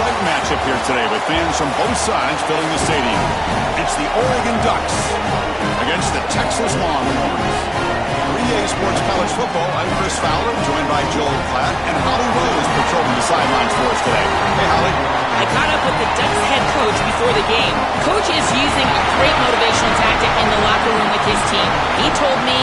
exciting matchup here today with fans from both sides filling the stadium. It's the Oregon Ducks against the Texas Longhorns. For EA Sports College Football, I'm Chris Fowler, joined by Joel Klatt and Holly Rose patrolling the sidelines for us today. Hey, Holly. I caught up with the Ducks head coach before the game. Coach is using a great motivational tactic in the locker room with his team. He told me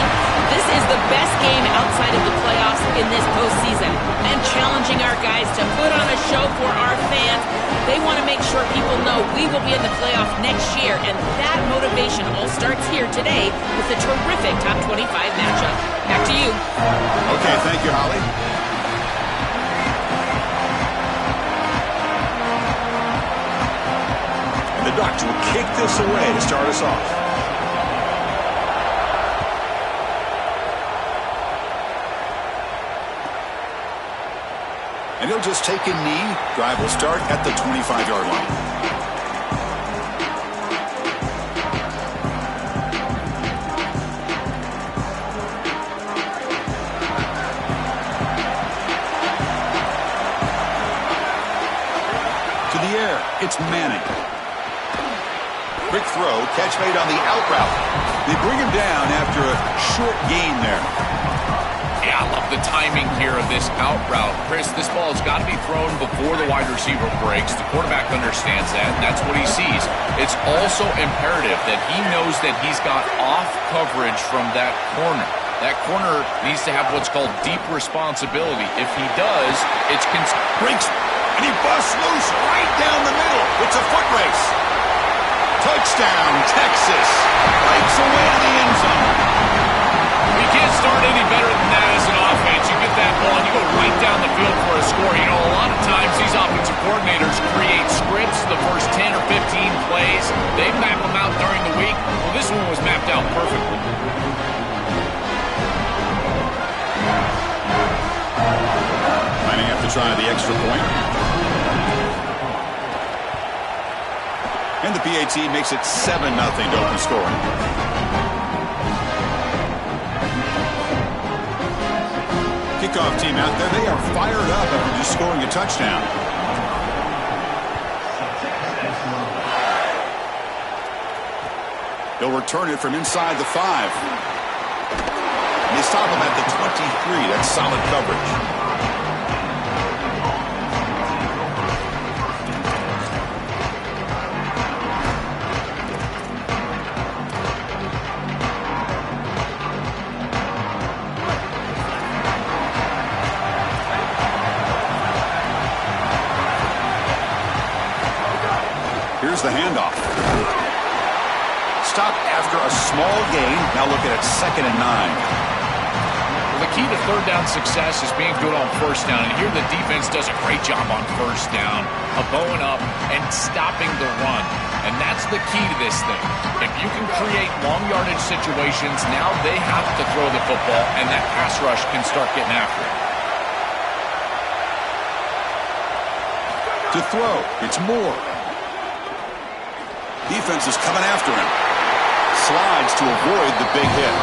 this is the best game outside of the playoffs in this postseason, and challenging our guys to put on a show for our fans. They want to make sure people know we will be in the playoff next year, and that motivation all starts here today with a terrific top 25 matchup. Back to you. Okay, thank you, Holly. And the Ducks will kick this away to start us off. And he'll just take a knee. Drive will start at the 25-yard line. To the air, it's Manning. Quick throw, catch made on the out route. They bring him down after a short gain there. Yeah, I love the timing here of this out route. Chris, this ball has got to be thrown before the wide receiver breaks. The quarterback understands that, and that's what he sees. It's also imperative that he knows that he's got off coverage from that corner. That corner needs to have what's called deep responsibility. If he does, it's breaks, and he busts loose right down the middle. It's a foot race. Touchdown, Texas. Breaks away to the end zone. You can't start any better than that as an offense. You get that ball and you go right down the field for a score. You know, a lot of times these offensive coordinators create scripts the first 10 or 15 plays. They map them out during the week. Well, this one was mapped out perfectly. Might have to try the extra point. And the PAT makes it 7-0 to open scoring. Kickoff team out there, they are fired up after just scoring a touchdown. They'll return it from inside the 5. And they stop him at the 23. That's solid coverage. Here's the handoff. Stop after a small gain. Now look at it, 2nd and 9. Well, the key to third down success is being good on first down. And here the defense does a great job on first down, bowing up and stopping the run. And that's the key to this thing. If you can create long yardage situations, now they have to throw the football, and that pass rush can start getting after it. To throw, it's Moore. Defense is coming after him. Slides to avoid the big hit.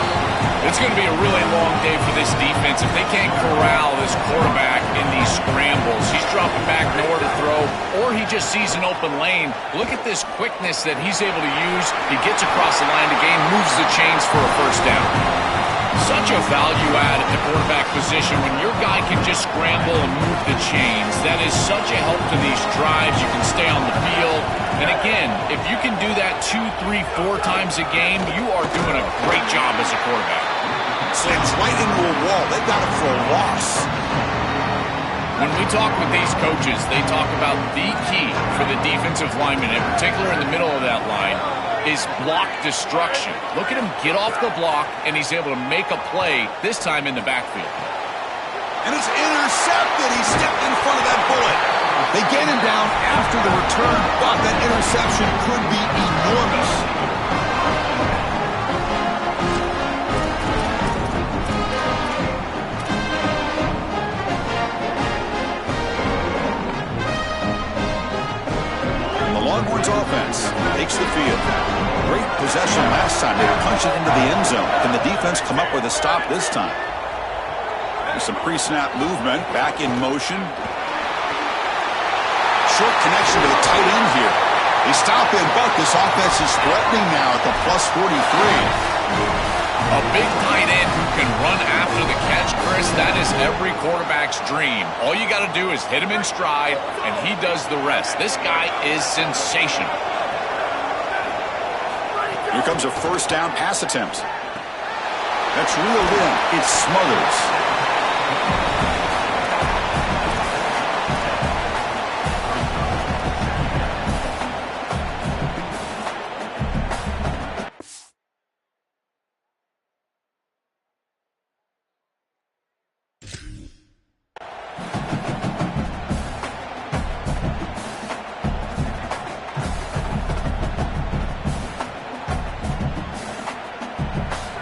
It's going to be a really long day for this defense. If they can't corral this quarterback in these scrambles, he's dropping back nowhere to throw, or he just sees an open lane. Look at this quickness that he's able to use. He gets across the line to gain, moves the chains for a first down. Such a value add at the quarterback position when your guy can just scramble and move the chains. That is such a help to these drives. You can stay on the field. And again, if you can do that 2, 3, 4 times a game, you are doing a great job as a quarterback. Slams right into a wall. They got it for a loss. When we talk with these coaches, they talk about the key for the defensive lineman, in particular in the middle of that line, is block destruction. Look at him get off the block, and he's able to make a play, this time in the backfield. And it's intercepted. He stepped in front of that bullet. They get him down after the return, but that interception could be enormous. The Longhorns offense takes the field. Great possession last time. They punch it into the end zone. Can the defense come up with a stop this time? There's some pre-snap movement. Back in motion. short connection to the tight end here. They stop in, but this offense is threatening now at the plus 43. A big tight end who can run after the catch, Chris, that is every quarterback's dream. All you got to do is hit him in stride, and he does the rest. This guy is sensational. Here comes a first down pass attempt. That's reeled in. It's Smothers.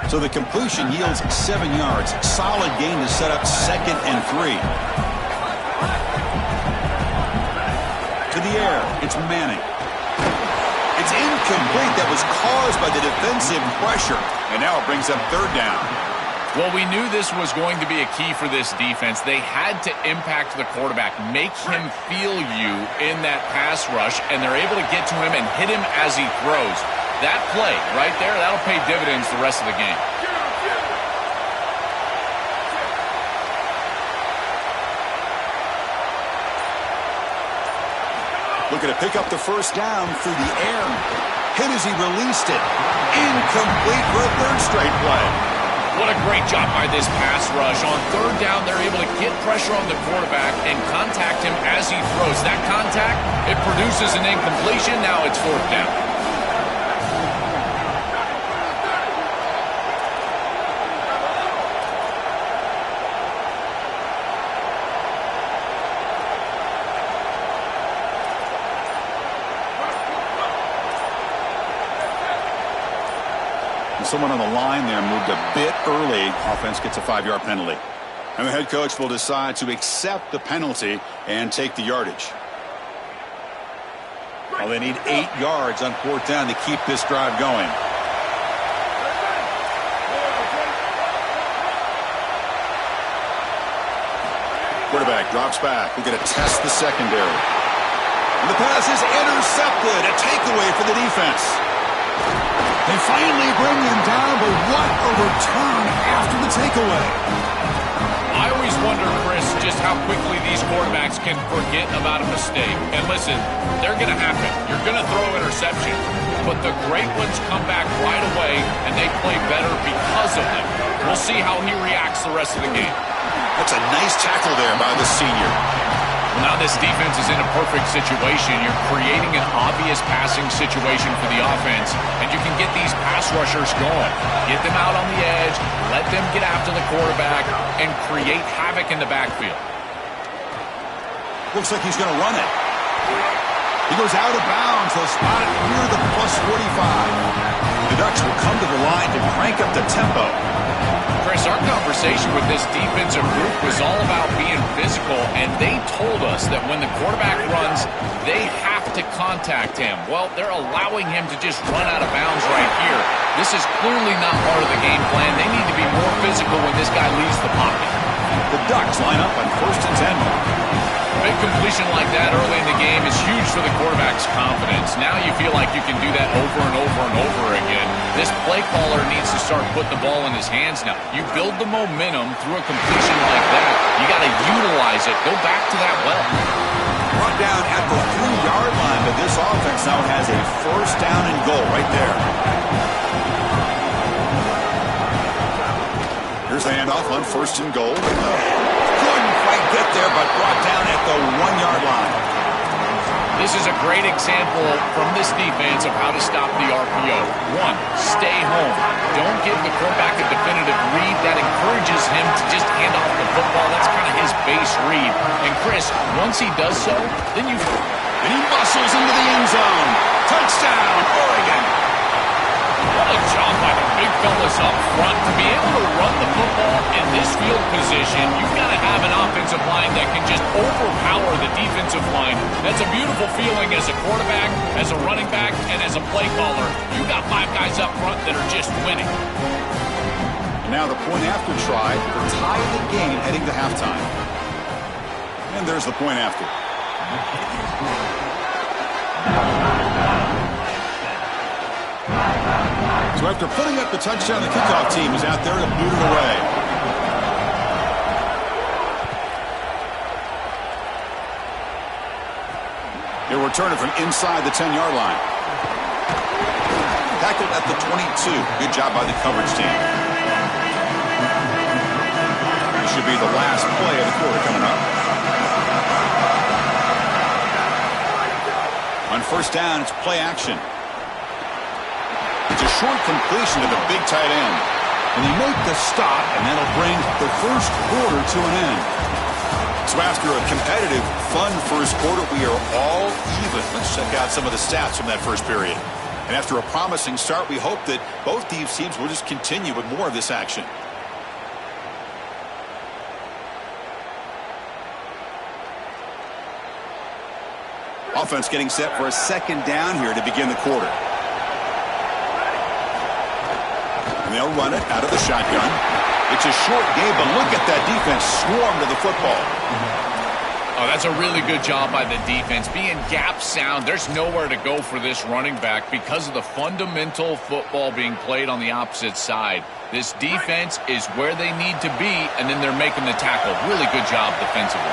So the completion yields 7 yards. Solid gain to set up 2nd and 3. To the air. It's Manning. It's incomplete. That was caused by the defensive pressure. And now it brings up 3rd down. Well, we knew this was going to be a key for this defense. They had to impact the quarterback, make him feel you in that pass rush, and they're able to get to him and hit him as he throws. That play right there, that'll pay dividends the rest of the game. Looking to pick up the first down through the air. Hit as he released it. Incomplete for a 3rd straight play. What a great job by this pass rush. On 3rd down, they're able to get pressure on the quarterback and contact him as he throws. That contact, it produces an incompletion. Now it's 4th down. Someone on the line there moved a bit early. Offense gets a 5-yard penalty. And the head coach will decide to accept the penalty and take the yardage. Well, they need 8 yards on 4th down to keep this drive going. Quarterback drops back. We're going to test the secondary. And the pass is intercepted. A takeaway for the defense. They finally bring him down, but what a return after the takeaway. I always wonder, Chris, just how quickly these quarterbacks can forget about a mistake. And listen, they're going to happen. You're going to throw interceptions, but the great ones come back right away, and they play better because of them. We'll see how he reacts the rest of the game. That's a nice tackle there by the senior. Well, now this defense is in a perfect situation. You're creating an obvious passing situation for the offense, and you can get these pass rushers going. Get them out on the edge, let them get after the quarterback, and create havoc in the backfield. Looks like he's going to run it. He goes out of bounds. He'll spot it near the plus 45. The Ducks will come to the line to crank up the tempo. Chris, our conversation with this defensive group was all about being physical, and they told us that when the quarterback runs, they have to contact him. Well, they're allowing him to just run out of bounds right here. This is clearly not part of the game plan. They need to be more physical when this guy leaves the pocket. The Ducks line up on 1st and 10. Big completion like that early in the game is huge for the quarterback's confidence. Now you feel like you can do that over and over and over again. This play caller needs to start putting the ball in his hands now. You build the momentum through a completion like that. You got to utilize it. Go back to that well. Brought down at the 3-yard line, but this offense now has a 1st down and goal right there. Here's the handoff on 1st and goal. Couldn't quite get there, but brought down at the 1-yard line. This is a great example from this defense of how to stop the RPO. 1, stay home. Don't give the quarterback a definitive read. That encourages him to just hand off the football. That's kind of his base read. And Chris, once he does so, then you... And he muscles into the end zone. Touchdown, Oregon. What a job by the big fellas up front. To be able to run the football in this field position, you've got to have an offensive line that can just overpower the defensive line. That's a beautiful feeling as a quarterback, as a running back, and as a play caller. You got 5 guys up front that are just winning. Now the point after try to tie the game heading to halftime. And there's the point after. So after putting up the touchdown, the kickoff team is out there to boot it away. He'll return it from inside the 10-yard line. Tackled at the 22. Good job by the coverage team. This should be the last play of the quarter coming up. On first down, it's play action. It's a short completion to the big tight end. And they make the stop, and that'll bring the first quarter to an end. So after a competitive, fun first quarter, we are all even. Let's check out some of the stats from that first period. And after a promising start, we hope that both these teams will just continue with more of this action. Offense getting set for a second down here to begin the quarter. And they'll run it out of the shotgun. It's a short game, but look at that defense swarm to the football. Oh, that's a really good job by the defense. Being gap sound, there's nowhere to go for this running back because of the fundamental football being played on the opposite side. This defense is where they need to be, and then they're making the tackle. Really good job defensively.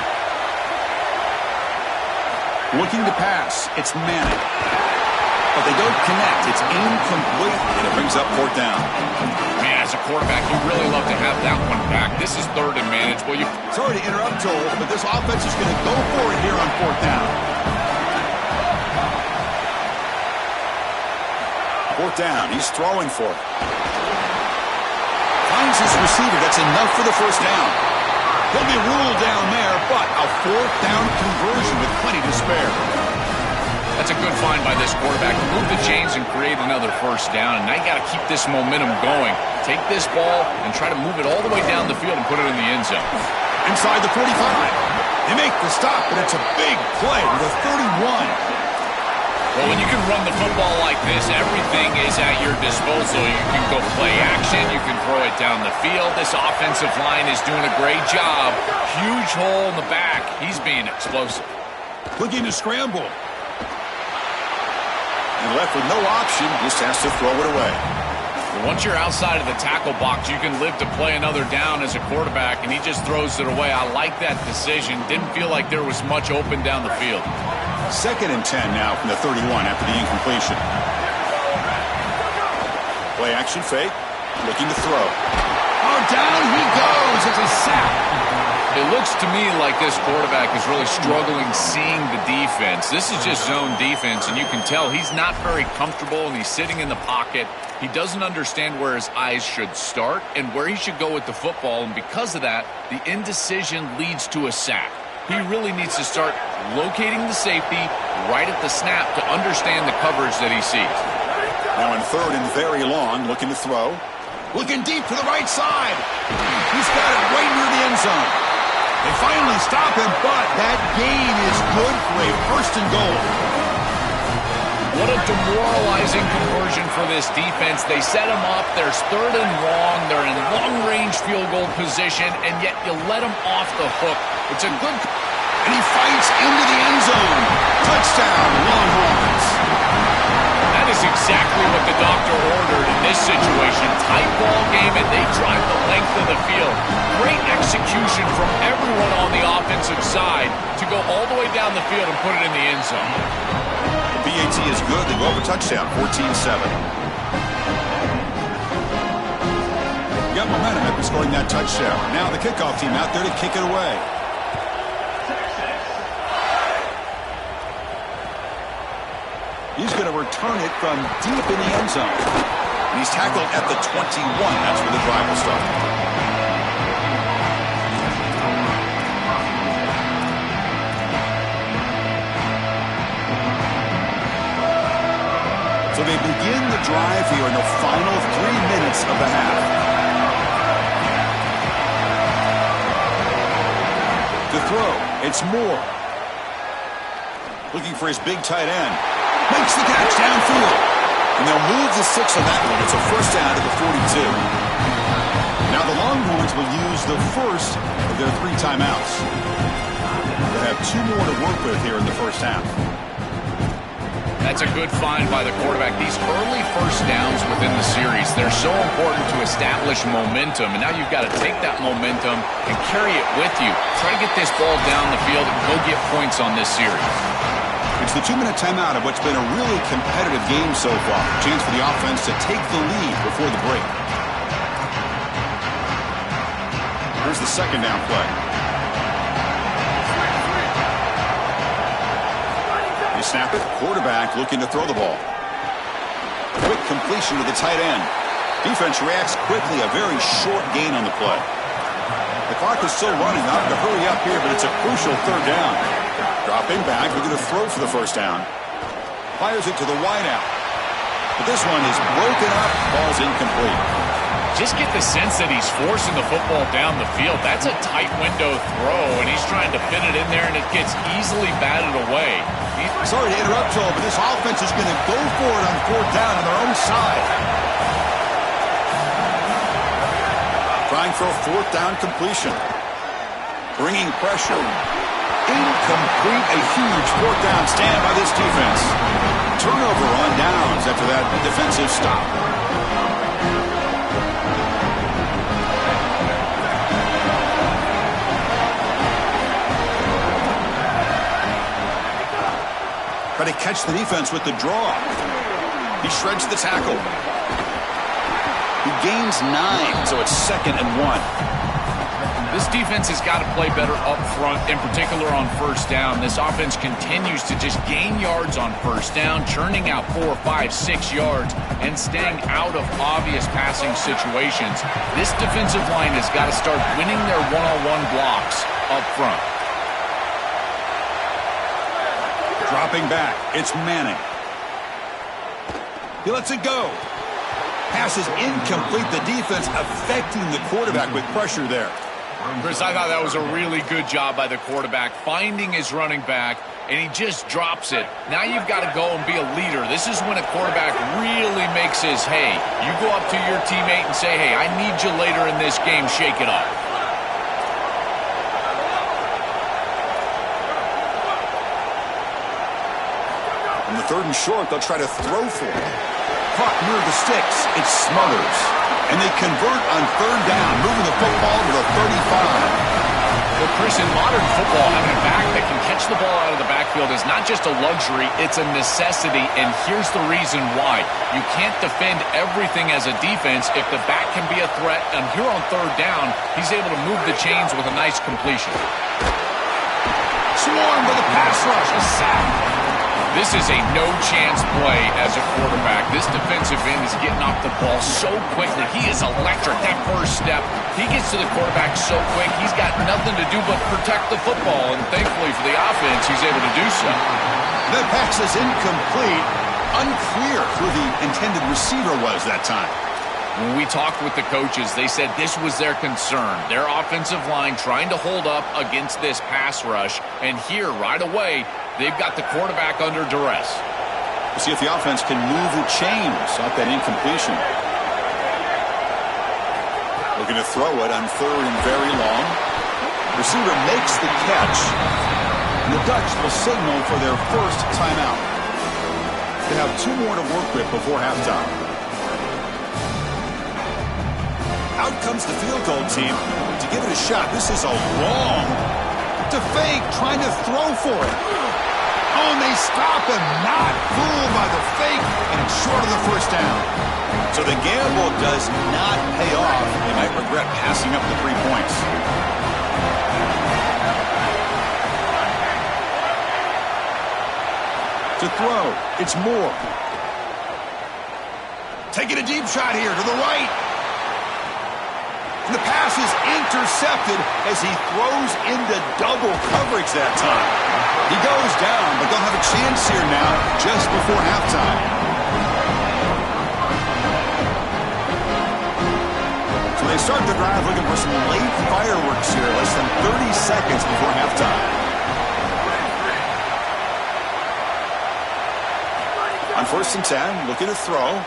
Looking to pass, it's Manning. But they don't connect. It's incomplete, and it brings up fourth down. Man, as a quarterback, you really love to have that one back. This is third and manageable. Sorry to interrupt, Joel, but this offense is going to go for it here on fourth down. Fourth down. He's throwing for it. Finds his receiver. That's enough for the first down. He'll be ruled down there, but a fourth down conversion with plenty to spare. That's a good find by this quarterback. Move the chains and create another first down. And now you got to keep this momentum going. Take this ball and try to move it all the way down the field and put it in the end zone. Inside the 45. They make the stop, but it's a big play with a 31. Well, when you can run the football like this, everything is at your disposal. You can go play action. You can throw it down the field. This offensive line is doing a great job. Huge hole in the back. He's being explosive. Looking to scramble. And left with no option, just has to throw it away. Once you're outside of the tackle box, you can live to play another down as a quarterback, and he just throws it away. I like that decision. Didn't feel like there was much open down the field. Second and 10 now from the 31 after the incompletion. Play action fake, looking to throw. Oh, down he goes. It's a sack. It looks to me like this quarterback is really struggling seeing the defense. This is just zone defense, and you can tell he's not very comfortable, and he's sitting in the pocket. He doesn't understand where his eyes should start and where he should go with the football, and because of that, the indecision leads to a sack. He really needs to start locating the safety right at the snap to understand the coverage that he sees. Now in third and very long, looking to throw. Looking deep to the right side. He's got it right near the end zone. They finally stop him, but that gain is good for a first and goal. What a demoralizing conversion for this defense. They set him up. There's third and long. They're in long-range field goal position, and yet you let him off the hook. It's a good... And he fights into the end zone. Touchdown, Longhorns. That is exactly what the doctor ordered in this situation. Tight ball game, and they drive the length of the field. Great execution from everyone on the offensive side to go all the way down the field and put it in the end zone. PAT is good. They go over touchdown, 14-7. Got momentum after scoring that touchdown. Now the kickoff team out there to kick it away. He's going to return it from deep in the end zone. And he's tackled at the 21. That's where the drive will start. So they begin the drive here in the final 3 minutes of the half. To throw, it's Moore. Looking for his big tight end. Makes the catch downfield. And they'll move the 6 on that one. It's a first down to the 42. Now the Longhorns will use the first of their 3 timeouts. They have have 2 more to work with here in the first half. That's a good find by the quarterback. These early first downs within the series, they're so important to establish momentum. And now you've got to take that momentum and carry it with you. Try to get this ball down the field and go get points on this series. It's the 2-minute timeout of what's been a really competitive game so far. Chance for the offense to take the lead before the break. Here's the second down play. They snap it. Quarterback looking to throw the ball. Quick completion to the tight end. Defense reacts quickly. A very short gain on the play. The clock is still running. Not to hurry up here, but it's a crucial third down. Dropping back, looking to throw for the first down. Fires it to the wideout. But this one is broken up. Ball's incomplete. Just get the sense that he's forcing the football down the field. That's a tight window throw, and he's trying to fit it in there, and it gets easily batted away. Sorry to interrupt, Joel, but this offense is going to go for it on fourth down on their own side. Trying for a fourth down completion. Bringing pressure. Incomplete. A huge fourth down stand by this defense. Turnover on downs after that defensive stop. Try to catch the defense with the draw. He shreds the tackle. He gains 9, so it's 2nd and 1. This defense has got to play better up front, in particular on first down. This offense continues to just gain yards on first down, churning out 4, 5, 6 yards, and staying out of obvious passing situations. This defensive line has got to start winning their one-on-one blocks up front. Dropping back, it's Manning. He lets it go. Pass is incomplete. The defense affecting the quarterback with pressure there. Chris, I thought that was a really good job by the quarterback, finding his running back, and he just drops it. Now you've got to go and be a leader. This is when a quarterback really makes his hay. You go up to your teammate and say, hey, I need you later in this game. Shake it up. On the 3rd and short, they'll try to throw for it. Caught near the sticks. It's Smothers. And they convert on 3rd down, moving the football to the 35. Well, Chris, in modern football, having a back that can catch the ball out of the backfield is not just a luxury, it's a necessity, and here's the reason why. You can't defend everything as a defense if the back can be a threat, and here on 3rd down, he's able to move the chains with a nice completion. Swarmed by the pass rush. A sack. This is a no-chance play as a quarterback. This defensive end is getting off the ball so quickly. He is electric. That first step, he gets to the quarterback so quick, he's got nothing to do but protect the football. And thankfully for the offense, he's able to do so. The pass is incomplete. Unclear who the intended receiver was that time. When we talked with the coaches, they said this was their concern. Their offensive line trying to hold up against this pass rush. And here, right away, they've got the quarterback under duress. We'll see if the offense can move the chains off that incompletion. Looking to throw it on 3rd and very long. Receiver makes the catch. And the Ducks will signal for their first timeout. They have 2 more to work with before halftime. Out comes the field goal team to give it a shot. This is a long to fake, trying to throw for it. Oh, and they stop him. Not fooled by the fake, and it's short of the first down. So the gamble does not pay off. They might regret passing up the 3 points. To throw, it's Moore. Taking a deep shot here to the right. And the pass is intercepted as he throws into double coverage that time. He goes down, but they'll have a chance here now just before halftime. So they start the drive looking for some late fireworks here, less than 30 seconds before halftime. On 1st and 10, looking to throw.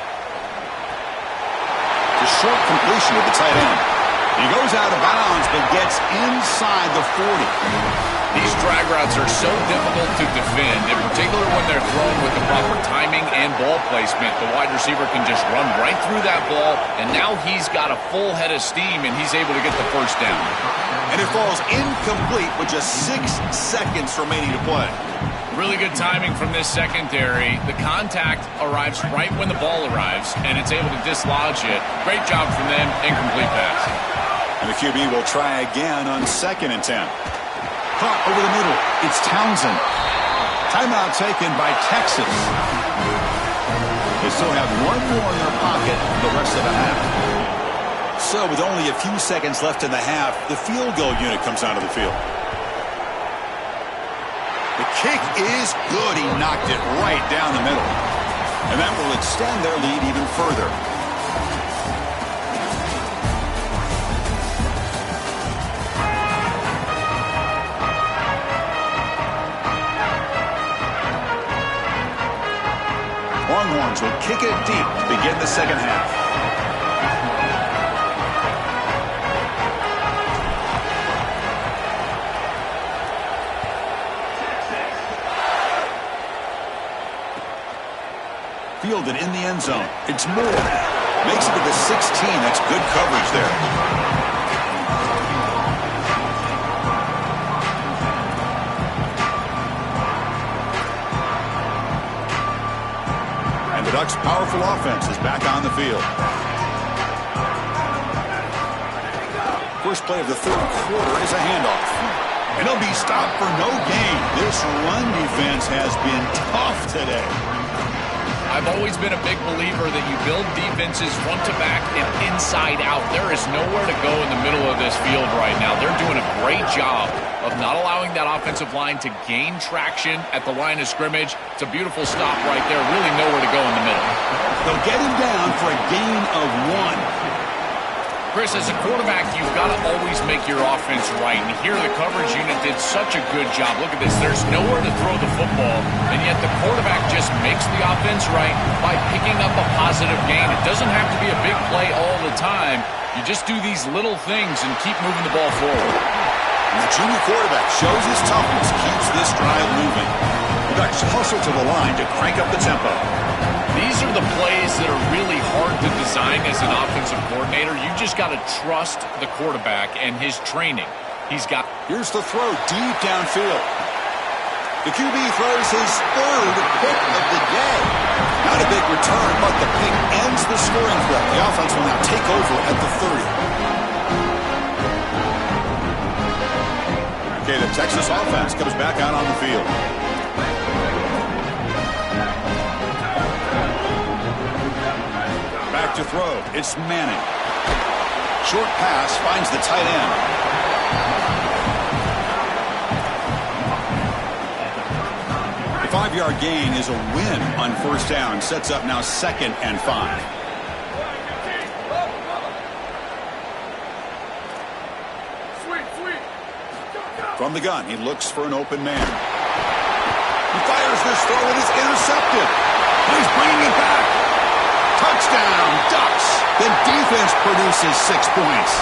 The short completion of the tight end. He goes out of bounds, but gets inside the 40. These drag routes are so difficult to defend, in particular when they're thrown with the proper timing and ball placement. The wide receiver can just run right through that ball, and now he's got a full head of steam, and he's able to get the first down. And it falls incomplete with just 6 seconds remaining to play. Really good timing from this secondary. The contact arrives right when the ball arrives, and it's able to dislodge it. Great job from them. Incomplete pass. And the QB will try again on 2nd and 10. Caught over the middle. It's Townsend. Timeout taken by Texas. They still have one more in their pocket the rest of the half. So with only a few seconds left in the half, the field goal unit comes onto the field. The kick is good. He knocked it right down the middle. And that will extend their lead even further. Longhorns will kick it deep to begin the second half. Fielded in the end zone. It's Moore. Makes it to the 16. That's good coverage there. The Ducks' powerful offense is back on the field. First play of the third quarter is a handoff. And he'll be stopped for no gain. This run defense has been tough today. I've always been a big believer that you build defenses front to back and inside out. There is nowhere to go in the middle of this field right now. They're doing a great job of not allowing that offensive line to gain traction at the line of scrimmage. It's a beautiful stop right there. Really nowhere to go in the middle. They'll get him down for a gain of 1. Chris, as a quarterback, you've got to always make your offense right. And here the coverage unit did such a good job. Look at this. There's nowhere to throw the football, and yet the quarterback just makes the offense right by picking up a positive gain. It doesn't have to be a big play all the time. You just do these little things and keep moving the ball forward. And the junior quarterback shows his toughness, keeps this drive moving. The Ducks hustle to the line to crank up the tempo. These are the plays that are really hard to design as an offensive coordinator. You just got to trust the quarterback and his training. Here's the throw deep downfield. The QB throws his 3rd pick of the day. Not a big return, but the pick ends the scoring threat. The offense will now take over at the 30. Okay, the Texas offense comes back out on the field. Back to throw. It's Manning. Short pass finds the tight end. The 5-yard gain is a win on first down. Sets up now 2nd and 5. From the gun, he looks for an open man. He fires this throw. It is intercepted. He's bringing it back. Touchdown, Ducks. The defense produces 6 points.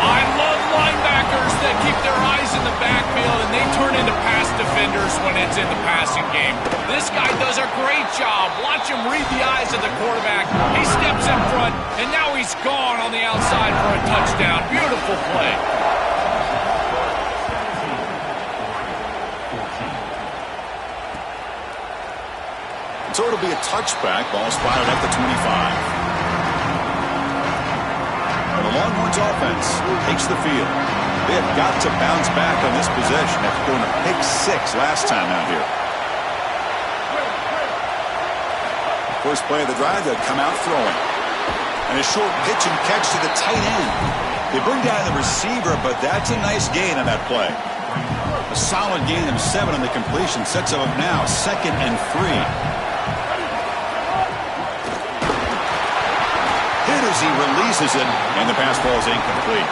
I love linebackers that keep their eyes in the backfield, and they turn into pass defenders when it's in the passing game. This guy does a great job. Watch him read the eyes of the quarterback. He steps in front, and now he's gone on the outside for a touchdown. Beautiful play. So it'll be a touchback. Ball spotted at the 25. And the Longhorns offense takes the field. They have got to bounce back on this possession after going to pick 6 last time out here. First play of the drive, they'll come out throwing. And a short pitch and catch to the tight end. They bring down the receiver, but that's a nice gain on that play. A solid gain of 7 on the completion sets up now 2nd and 3. As he releases it, and the pass ball is incomplete.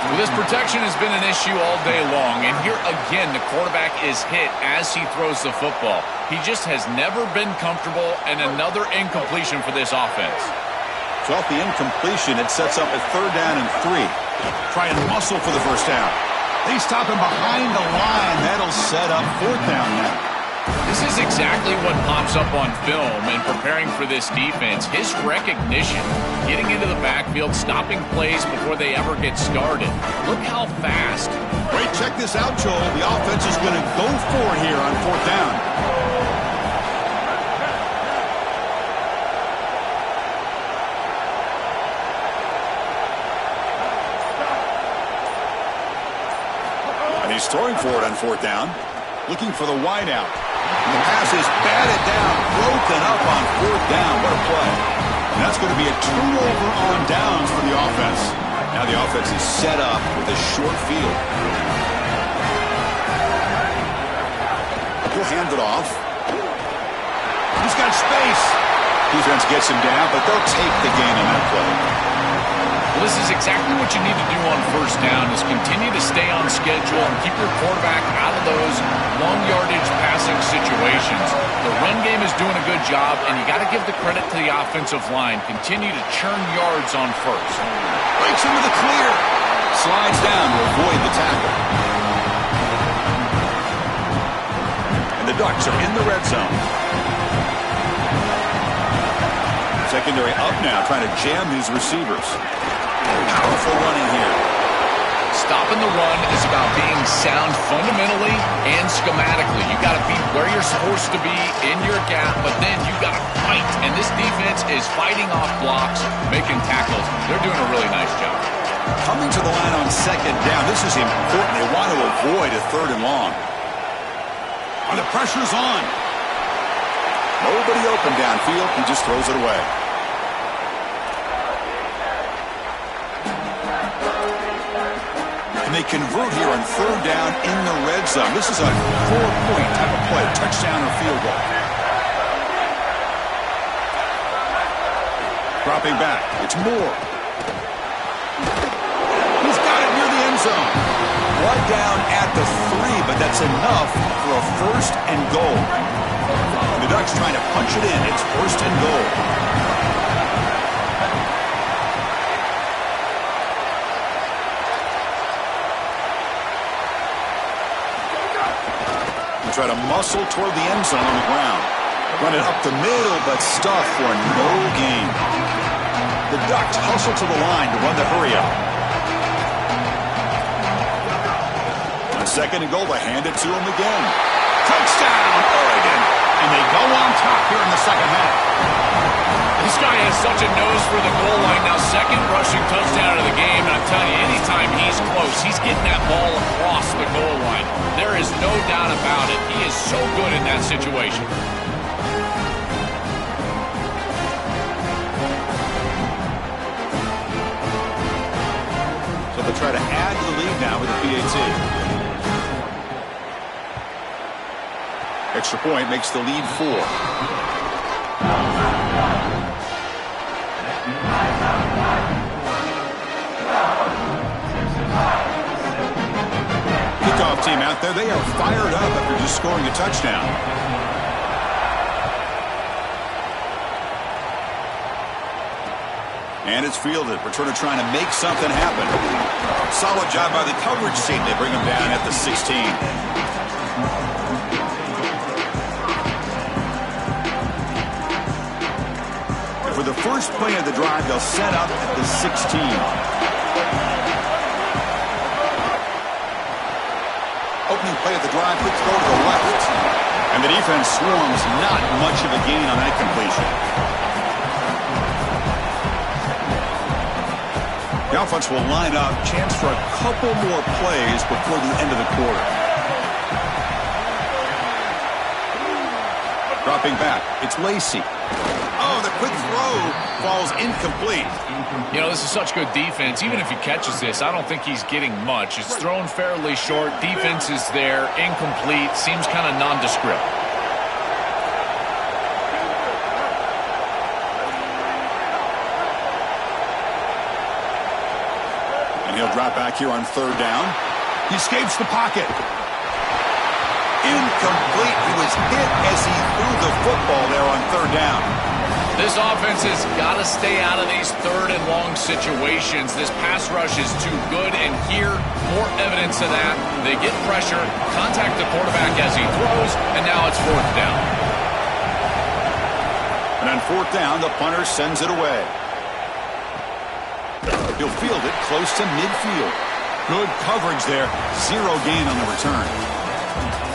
Well, this protection has been an issue all day long, and here again the quarterback is hit as he throws the football. He just has never been comfortable, and another incompletion for this offense. So off the incompletion, it sets up a 3rd down and 3. Try and muscle for the first down. They stop him behind the line. That'll set up fourth down now. This is exactly what pops up on film and preparing for this defense. His recognition, getting into the backfield, stopping plays before they ever get started. Look how fast. Wait, check this out, Joel. The offense is going to go for it here on fourth down. And he's throwing for it on fourth down. Looking for the wideout. The pass is batted down, broken up on fourth down. What a play. And that's going to be a turnover on downs for the offense. Now the offense is set up with a short field. He'll hand it off. He's got space. Defense gets him down, but they'll take the gain on that play. Well, this is exactly what you need to do on first down is continue to stay on schedule and keep your quarterback out of those long yardage passing situations. The run game is doing a good job, and you got to give the credit to the offensive line. Continue to churn yards on first. Breaks into the clear. Slides down to avoid the tackle. And the Ducks are in the red zone. Secondary up now, trying to jam his receivers. Powerful running here. Stopping the run is about being sound fundamentally and schematically. You got to be where you're supposed to be in your gap, but then you got to fight. And this defense is fighting off blocks, making tackles. They're doing a really nice job. Coming to the line on second down. This is important. They want to avoid a third and long. And the pressure's on. Nobody open downfield. He just throws it away. And they convert here on third down in the red zone. This is a 4-point type of play, touchdown or field goal. Dropping back, it's Moore. He's got it near the end zone. One down at the 3, but that's enough for a first and goal. And the Ducks trying to punch it in. It's first and goal. Try to muscle toward the end zone on the ground. Run it up the middle, but stuff for no gain. The Ducks hustle to the line to run the hurry up. On second and goal, they hand it to him again. Touchdown, Oregon! And they go on top here in the second half. This guy has such a nose for the goal line. Now, second rushing touchdown of the game, and I'm telling you, anytime he's close, he's getting that ball across the goal line. There is no doubt about it. He is so good in that situation. So they'll try to add to the lead now with the PAT. Extra point makes the lead 4. Kickoff team out there. They are fired up after just scoring a touchdown. And it's fielded. Returner trying to make something happen. Solid job by the coverage team. They bring him down at the 16. For the first play of the drive, they'll set up at the 16. Opening play of the drive, quick throw to the left. And the defense swarms, not much of a gain on that completion. The offense will line up, chance for a couple more plays before the end of the quarter. Dropping back, it's Lacey. Oh, the quick throw falls incomplete. You know, this is such good defense. Even if he catches this, I don't think he's getting much. It's thrown fairly short. Defense is there. Incomplete. Seems kind of nondescript. And he'll drop back here on third down. He escapes the pocket. Incomplete. He was hit as he threw the football there on third down. This offense has got to stay out of these third and long situations. This pass rush is too good, and here, more evidence of that. They get pressure, contact the quarterback as he throws, and now it's fourth down. And on fourth down, the punter sends it away. He'll field it close to midfield. Good coverage there. Zero gain on the return.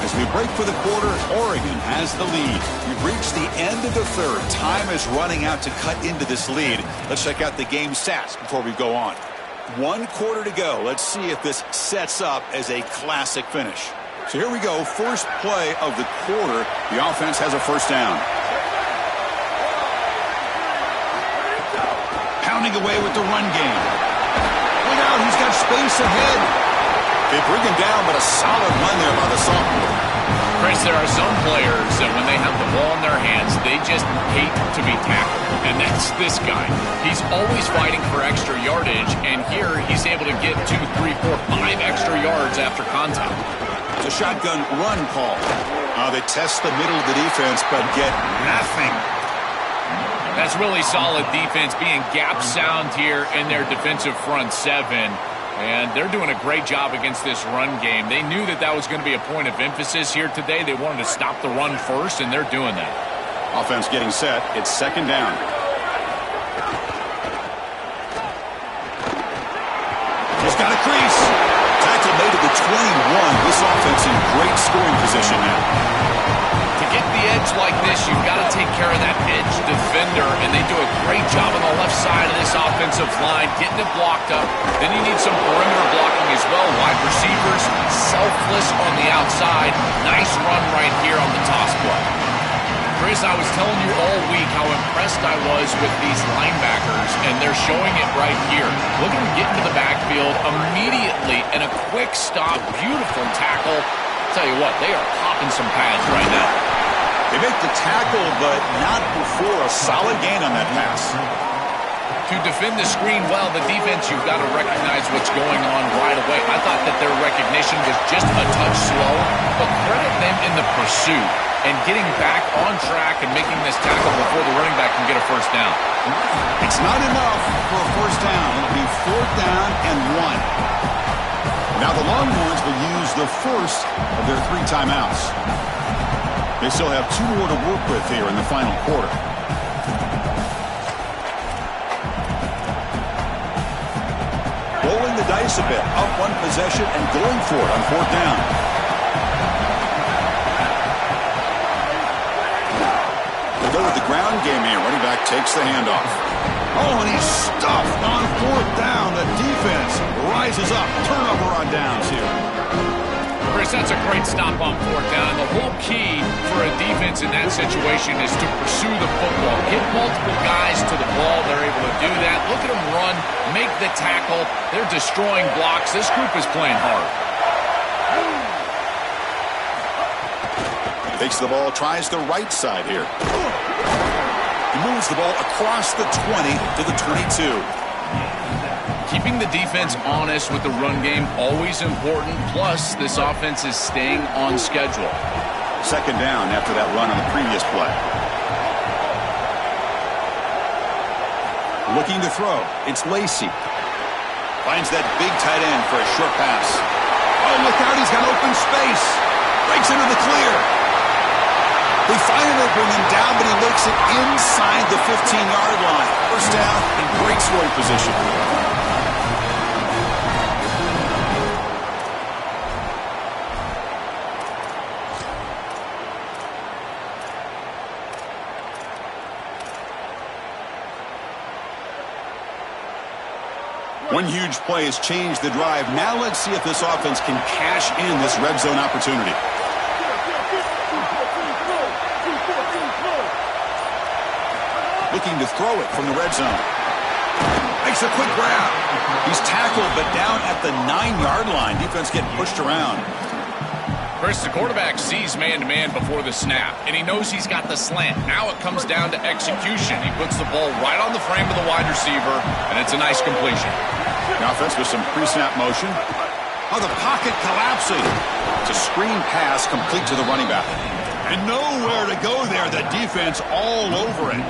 As we break for the quarter, Oregon has the lead. We've reached the end of the third. Time is running out to cut into this lead. Let's check out the game stats before we go on. 1 quarter to go. Let's see if this sets up as a classic finish. So here we go. First play of the quarter. The offense has a first down. Pounding away with the run game. Look out, he's got space ahead. They bring him down, but a solid run there by the sophomore. Chris, there are some players that when they have the ball in their hands, they just hate to be tackled. And that's this guy. He's always fighting for extra yardage, and here he's able to get 2, 3, 4, 5 extra yards after contact. It's a shotgun run call. They test the middle of the defense, but get nothing. That's really solid defense, being gap sound here in their defensive front seven. And they're doing a great job against this run game. They knew that that was going to be a point of emphasis here today. They wanted to stop the run first, and they're doing that. Offense getting set. It's second down. He's got a crease. Tackle made to the 21. This offense in great scoring position now. To get the edge like this, you've got to take care of that edge defender, and they do a great job on the left side of this offensive line, getting it blocked up. Then you need some perimeter blocking as well. Wide receivers, selfless on the outside. Nice run right here on the toss play. Chris, I was telling you all week how impressed I was with these linebackers, and they're showing it right here. Look at them get into the backfield immediately, and a quick stop, beautiful tackle. I'll tell you what, they are popping some pads right now. They make the tackle, but not before a solid gain on that pass. To defend the screen well, the defense, you've got to recognize what's going on right away. I thought that their recognition was just a touch slow, but credit them in the pursuit and getting back on track and making this tackle before the running back can get a first down. It's not enough for a first down. It'll be fourth down and 1. Now the Longhorns will use the first of their 3 timeouts. They still have 2 more to work with here in the final quarter. Rolling the dice a bit, up 1 possession and going for it on fourth down. We'll go with the ground game here. Running back takes the handoff. Oh, and he's stuffed on fourth down. The defense rises up. Turnover on downs here. Chris, that's a great stop on fourth down. The whole key for a defense in that situation is to pursue the football. Get multiple guys to the ball. They're able to do that. Look at them run, make the tackle. They're destroying blocks. This group is playing hard. Takes the ball, tries the right side here. He moves the ball across the 20 to the 22. Keeping the defense honest with the run game, always important. Plus, this offense is staying on schedule. Second down after that run on the previous play. Looking to throw. It's Lacey. Finds that big tight end for a short pass. Oh, look out. He's got open space. Breaks into the clear. They finally bring him down, but he makes it inside the 15-yard line. First down in great scoring position. One huge play has changed the drive. Now let's see if this offense can cash in this red zone opportunity. Looking to throw it from the red zone. Makes a quick grab. He's tackled, but down at the 9-yard line. Defense getting pushed around. Chris, the quarterback sees man-to-man before the snap, and he knows he's got the slant. Now it comes down to execution. He puts the ball right on the frame of the wide receiver, and it's a nice completion. The offense with some pre-snap motion. Oh, the pocket collapsing. It's a screen pass complete to the running back. And nowhere to go there. The defense all over it.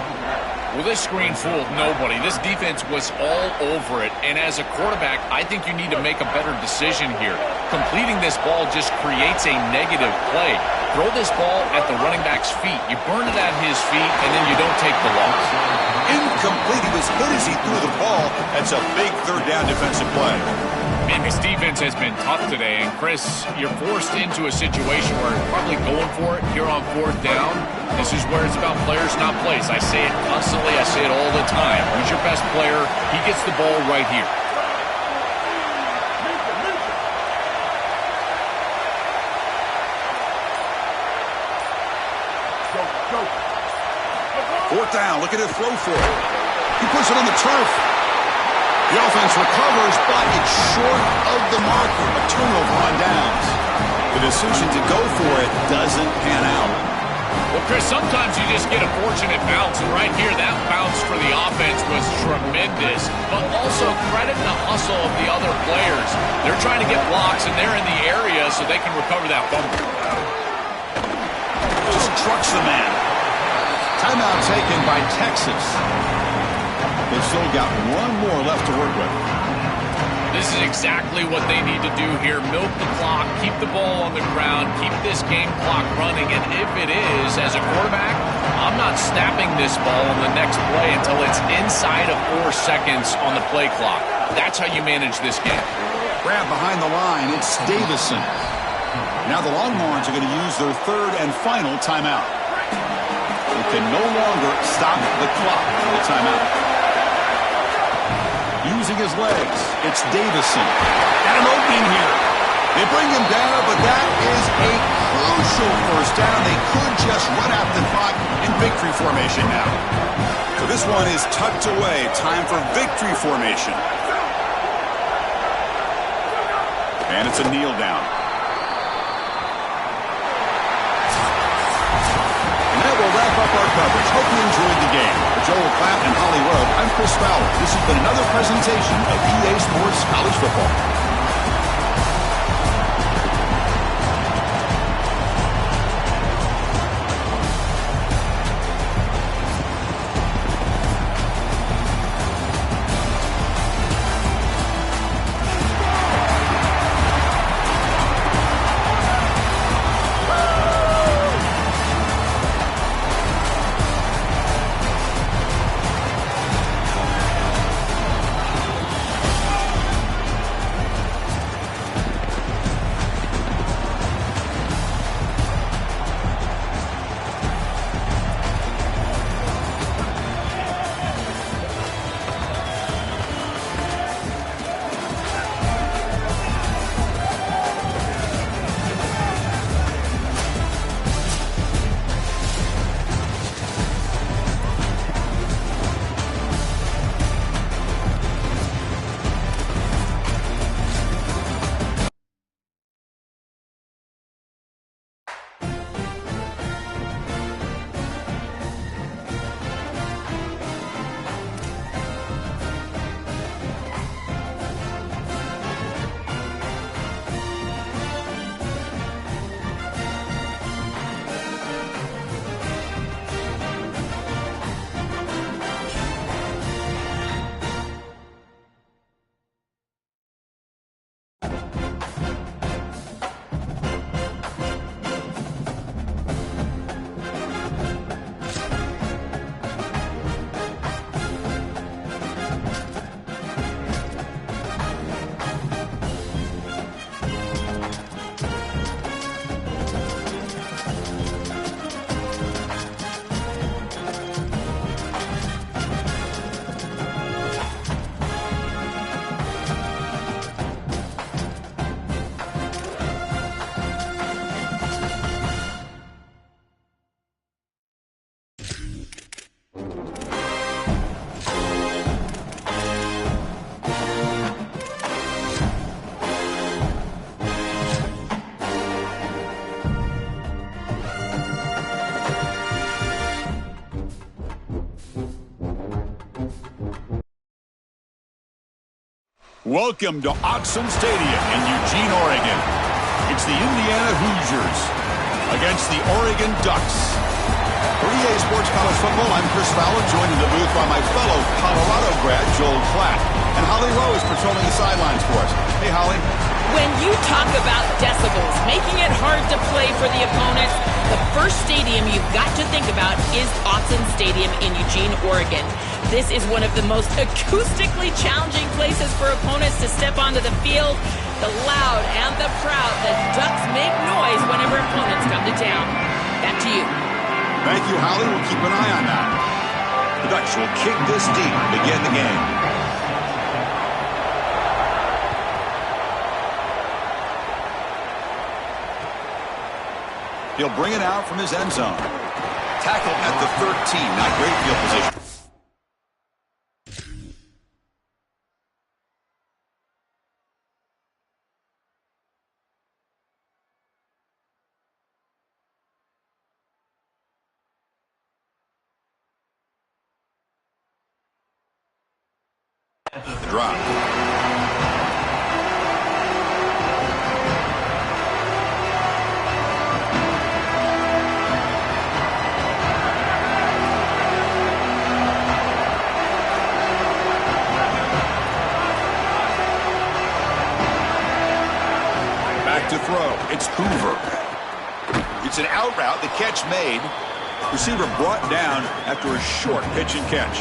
Well, this screen fooled nobody. This defense was all over it. And as a quarterback, I think you need to make a better decision here. Completing this ball just creates a negative play. Throw this ball at the running back's feet. You burn it at his feet, and then you don't take the loss. Incomplete. He was hit as he threw the ball. That's a big third down defensive play. Man, this defense has been tough today. And, Chris, you're forced into a situation where you're probably going for it here on fourth down. This is where it's about players, not plays. I say it constantly. I say it all the time. Who's your best player? He gets the ball right here. Fourth down, looking to throw for it. He puts it on the turf. The offense recovers, but it's short of the marker. A turnover on downs. The decision to go for it doesn't pan out. Well, Chris, sometimes you just get a fortunate bounce, and right here, that bounce for the offense was tremendous, but also credit the hustle of the other players. They're trying to get blocks, and they're in the area so they can recover that fumble. Just trucks the man. Timeout taken by Texas. They've still got one more left to work with. This is exactly what they need to do here. Milk the clock, keep the ball on the ground, keep this game clock running. And if it is, as a quarterback, I'm not snapping this ball on the next play until it's inside of 4 seconds on the play clock. That's how you manage this game. Grab behind the line. It's Davison. Now the Longhorns are going to use their third and final timeout. They can no longer stop the clock for the timeout. Using his legs, it's Davison. Got an opening here. They bring him down, but that is a crucial first down. They could just run out the clock in victory formation now. So this one is tucked away. Time for victory formation. And it's a kneel down. And that will wrap up our coverage. Hope you enjoyed the game. For Joel Klatt and Holly Rowe, I'm Chris Fowler. This has been another presentation of EA Sports College Football. Welcome to Autzen Stadium in Eugene, Oregon. It's the Indiana Hoosiers against the Oregon Ducks. For EA Sports College Football, I'm Chris Fowler, joined in the booth by my fellow Colorado grad, Joel Klatt. And Holly Rowe is patrolling the sidelines for us. Hey, Holly. When you talk about decibels, making it hard to play for the opponents, the first stadium you've got to think about is Autzen Stadium in Eugene, Oregon. This is one of the most acoustically challenging places for opponents to step onto the field. The loud and the proud, the Ducks make noise whenever opponents come to town. Back to you. Thank you, Holly. We'll keep an eye on that. The Ducks will kick this deep to begin the game. He'll bring it out from his end zone. Tackled at the 13. Not great field position. The drop. To throw. It's Hoover. It's an out route. The catch made. Receiver brought down after a short pitch and catch.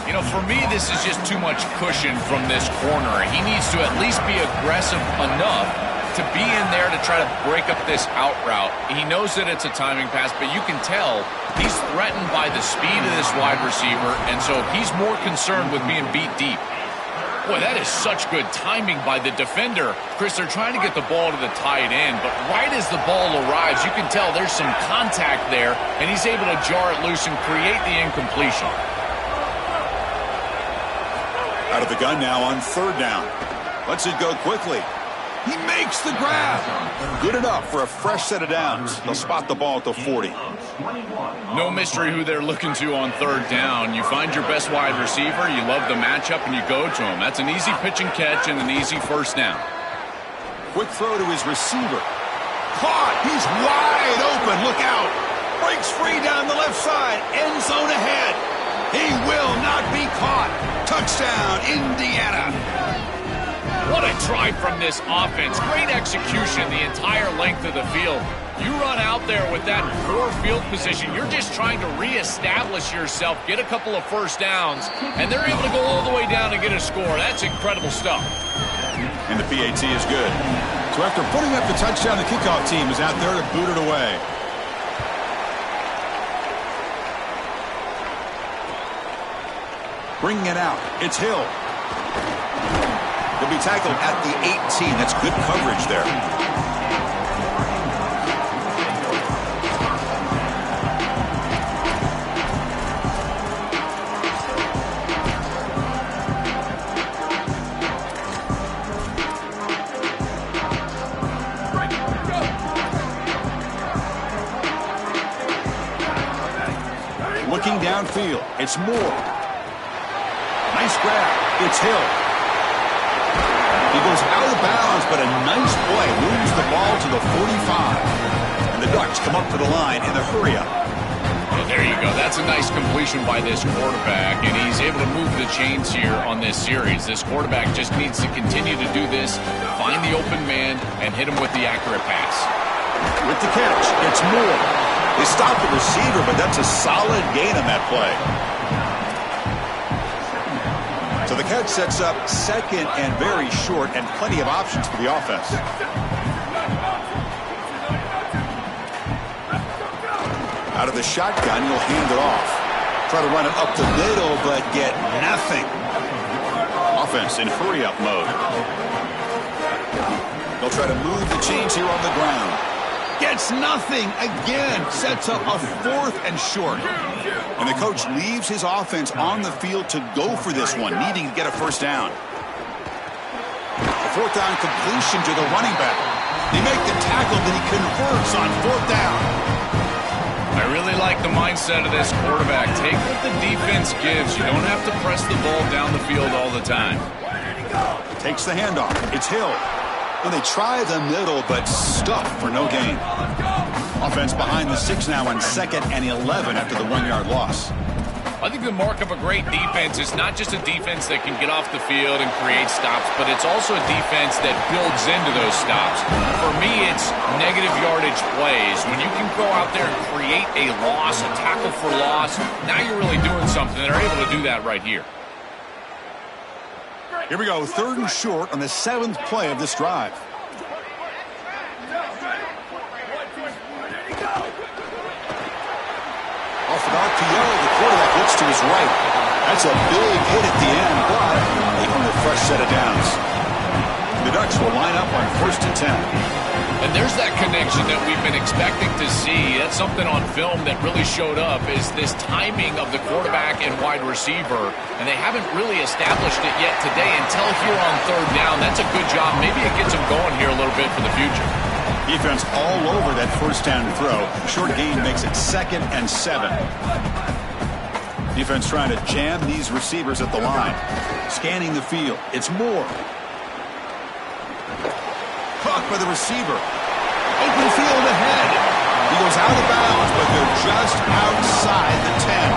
You know, for me, this is just too much cushion from this corner. He needs to at least be aggressive enough to be in there to try to break up this out route. He knows that it's a timing pass, but you can tell he's threatened by the speed of this wide receiver, and so he's more concerned with being beat deep. Boy, that is such good timing by the defender. Chris, they're trying to get the ball to the tight end, but right as the ball arrives, you can tell there's some contact there, and he's able to jar it loose and create the incompletion. Out of the gun now on third down. Lets it go quickly. He makes the grab. Good enough for a fresh set of downs. They'll spot the ball at the 40. No mystery who they're looking to on third down. You find your best wide receiver, you love the matchup, and you go to him. That's an easy pitch and catch and an easy first down. Quick throw to his receiver. Caught. He's wide open. Look out. Breaks free down the left side. End zone ahead. He will not be caught. Touchdown, Indiana. What a drive from this offense. Great execution the entire length of the field. You run out there with that poor field position, you're just trying to reestablish yourself, get a couple of first downs, and they're able to go all the way down and get a score. That's incredible stuff. And the PAT is good. So after putting up the touchdown, the kickoff team is out there to boot it away. Bringing it out. It's Hill. He'll be tackled at the 18. That's good coverage there. Looking downfield. It's Moore. Nice grab. It's Hill. He goes out of bounds, but a nice play. Moves the ball to the 45. And the Ducks come up to the line in the hurry-up. Well, there you go. That's a nice completion by this quarterback, and he's able to move the chains here on this series. This quarterback just needs to continue to do this, find the open man, and hit him with the accurate pass. With the catch, it's Moore. They stopped the receiver, but that's a solid gain on that play. So the catch sets up second and very short, and plenty of options for the offense. Out of the shotgun, he'll hand it off. Try to run it up the middle, but get nothing. Offense in hurry-up mode. They'll try to move the chains here on the ground. Gets nothing again. Sets up a fourth and short. And the coach leaves his offense on the field to go for this one, needing to get a first down. A fourth down completion to the running back. They make the tackle, but he converts on fourth down. I really like the mindset of this quarterback. Take what the defense gives. You don't have to press the ball down the field all the time. Takes the handoff. It's Hill. Well, they try the middle, but stuck for no gain. Offense behind the 6 now on 2nd and 11 after the 1-yard loss. I think the mark of a great defense is not just a defense that can get off the field and create stops, but it's also a defense that builds into those stops. For me, it's negative yardage plays. When you can go out there and create a loss, a tackle for loss, now you're really doing something. They're able to do that right here. Here we go, 3rd and short on the 7th play of this drive. Off the RPO, the quarterback looks to his right. That's a big hit at the end, but they earn a fresh set of downs. The Ducks will line up on 1st and 10. And there's that connection that we've been expecting to see. That's something on film that really showed up, is this timing of the quarterback and wide receiver. And they haven't really established it yet today until here on 3rd down. That's a good job. Maybe it gets them going here a little bit for the future. Defense all over that 1st down throw. Short gain makes it 2nd and 7. Defense trying to jam these receivers at the line. Scanning the field. It's Moore. Caught by the receiver. Open field ahead. He goes out of bounds, but they're just outside the 10.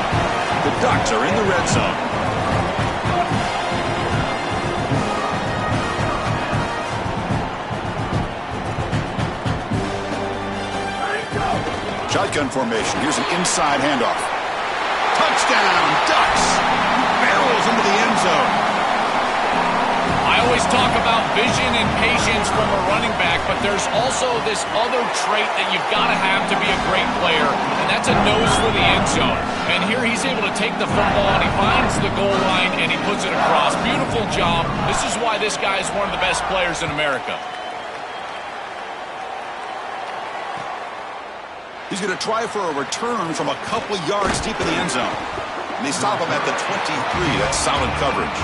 The Ducks are in the red zone. Shotgun formation. Here's an inside handoff. Touchdown, Ducks! Barrels into the end zone. I always talk about vision and patience from a running back, but there's also this other trait that you've got to have to be a great player, and that's a nose for the end zone. And here he's able to take the football, and he finds the goal line, and he puts it across. Beautiful job. This is why this guy is one of the best players in America. He's going to try for a return from a couple of yards deep in the end zone. And they stop him at the 23. That's solid coverage.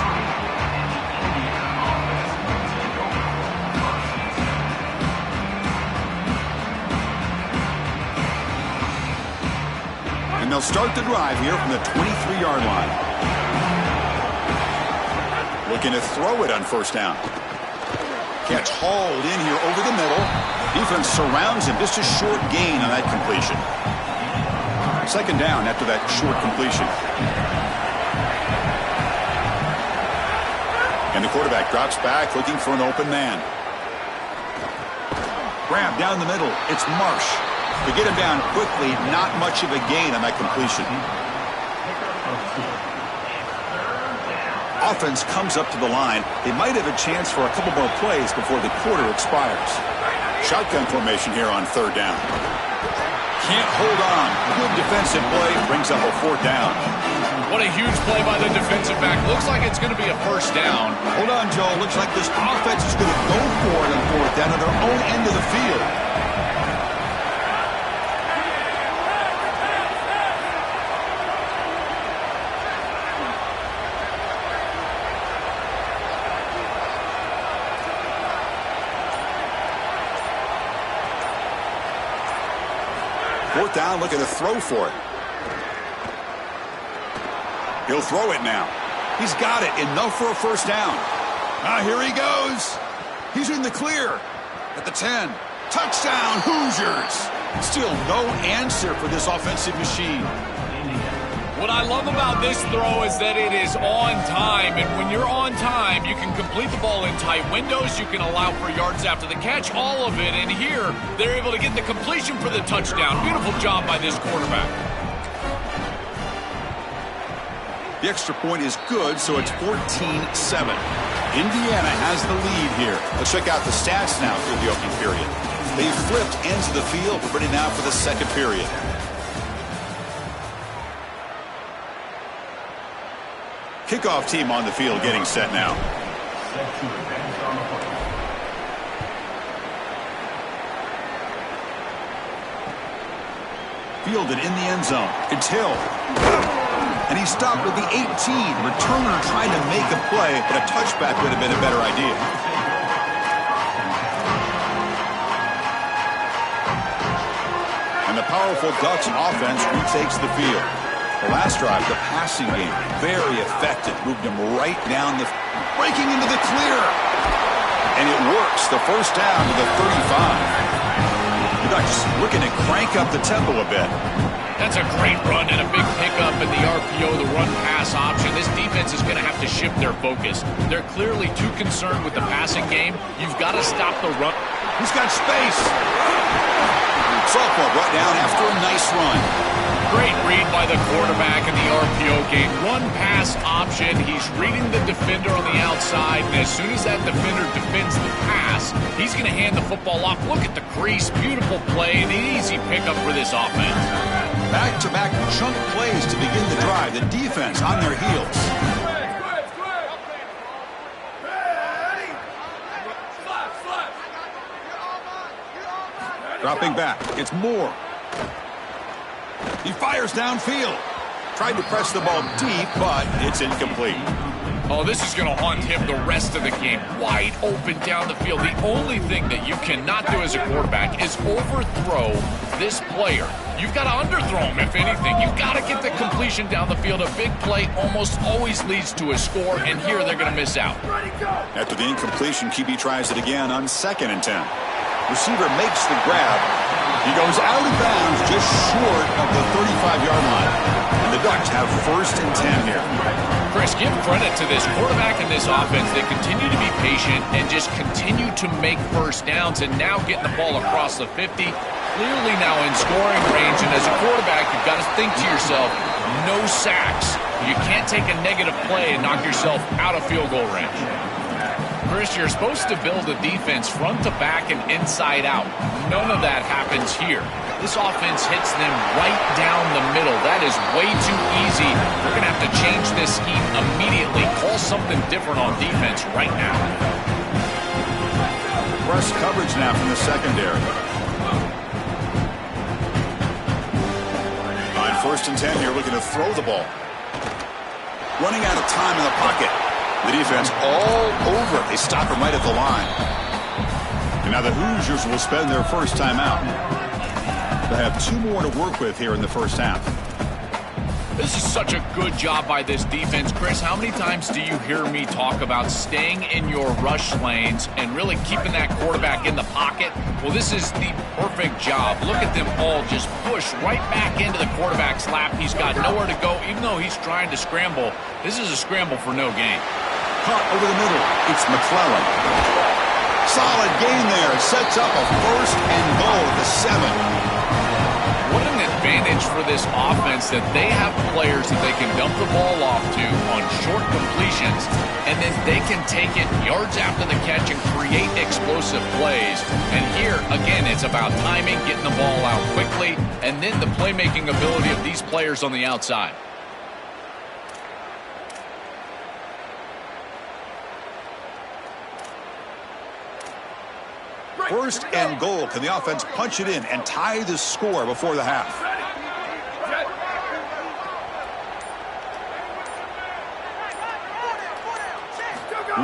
And they'll start the drive here from the 23-yard line. Looking to throw it on 1st down. Catch hauled in here over the middle. Defense surrounds him. Just a short gain on that completion. 2nd down after that short completion. And the quarterback drops back looking for an open man. Grab down the middle. It's Marsh. To get him down quickly, not much of a gain on that completion. Offense comes up to the line. They might have a chance for a couple more plays before the quarter expires. Shotgun formation here on 3rd down. Can't hold on. Good defensive play. Brings up a 4th down. What a huge play by the defensive back. Looks like it's going to be a 1st down. Hold on, Joe. Looks like this offense is going to go for it on 4th down on their own end of the field. Fourth down, looking to throw for it. He'll throw it now. He's got it. Enough for a 1st down. Here he goes. He's in the clear at the 10. Touchdown, Hoosiers. Still no answer for this offensive machine. What I love about this throw is that it is on time, and when you're on time, you can complete the ball in tight windows, you can allow for yards after the catch, all of it, and here, they're able to get the completion for the touchdown. Beautiful job by this quarterback. The extra point is good, so it's 14-7. Indiana has the lead here. Let's check out the stats now through the opening period. They've flipped ends of the field, but ready now for the 2nd period. Kickoff team on the field getting set now. Fielded in the end zone. It's Hill. And he stopped with the 18. Returner trying to make a play, but a touchback would have been a better idea. And the powerful Ducks offense retakes the field. The last drive, the passing game, very effective. Moved him right down the... Breaking into the clear. and it works. The first down to the 35. The Ducks looking to crank up the tempo a bit. That's a great run and a big pickup in the RPO, the run-pass option. This defense is going to have to shift their focus. They're clearly too concerned with the passing game. You've got to stop the run. He's got space. Sophomore brought down after a nice run. Great read by the quarterback in the RPO game. Run-pass option. He's reading the defender on the outside, and as soon as that defender defends the pass, he's going to hand the football off. Look at the crease. Beautiful play and an easy pickup for this offense. Back-to-back chunk plays to begin the drive. The defense on their heels. Dropping back. It's Moore. He fires downfield. Tried to press the ball deep, but it's incomplete. Oh, this is going to haunt him the rest of the game. Wide open down the field. The only thing that you cannot do as a quarterback is overthrow this player. You've got to underthrow him, if anything. You've got to get the completion down the field. A big play almost always leads to a score, and here they're going to miss out. After the incompletion, QB tries it again on 2nd and 10. Receiver makes the grab. He goes out of bounds just short of the 35-yard line. And the Ducks have 1st and 10 here. Chris, give credit to this quarterback and this offense. They continue to be patient and just continue to make first downs and now getting the ball across the 50. Clearly now in scoring range. And as a quarterback, you've got to think to yourself, no sacks. You can't take a negative play and knock yourself out of field goal range. Chris, you're supposed to build a defense front to back and inside out. None of that happens here. This offense hits them right down the middle. That is way too easy. We're going to have to change this scheme immediately. Call something different on defense right now. Press coverage now from the secondary. On 1st and 10 here, looking to throw the ball. Running out of time in the pocket. The defense all over it. They stop him right at the line. And now the Hoosiers will spend their first time out. They have 2 more to work with here in the first half. This is such a good job by this defense. Chris, how many times do you hear me talk about staying in your rush lanes and really keeping that quarterback in the pocket? Well, this is the perfect job. Look at them all just push right back into the quarterback's lap. He's got nowhere to go. Even though he's trying to scramble, this is a scramble for no gain. Caught over the middle. It's McClellan. Solid gain there. It sets up a 1st and goal at the 7. What an advantage for this offense that they have players that they can dump the ball off to on short completions, and then they can take it yards after the catch and create explosive plays. And here, again, it's about timing, getting the ball out quickly, and then the playmaking ability of these players on the outside. 1st and goal. Can the offense punch it in and tie the score before the half?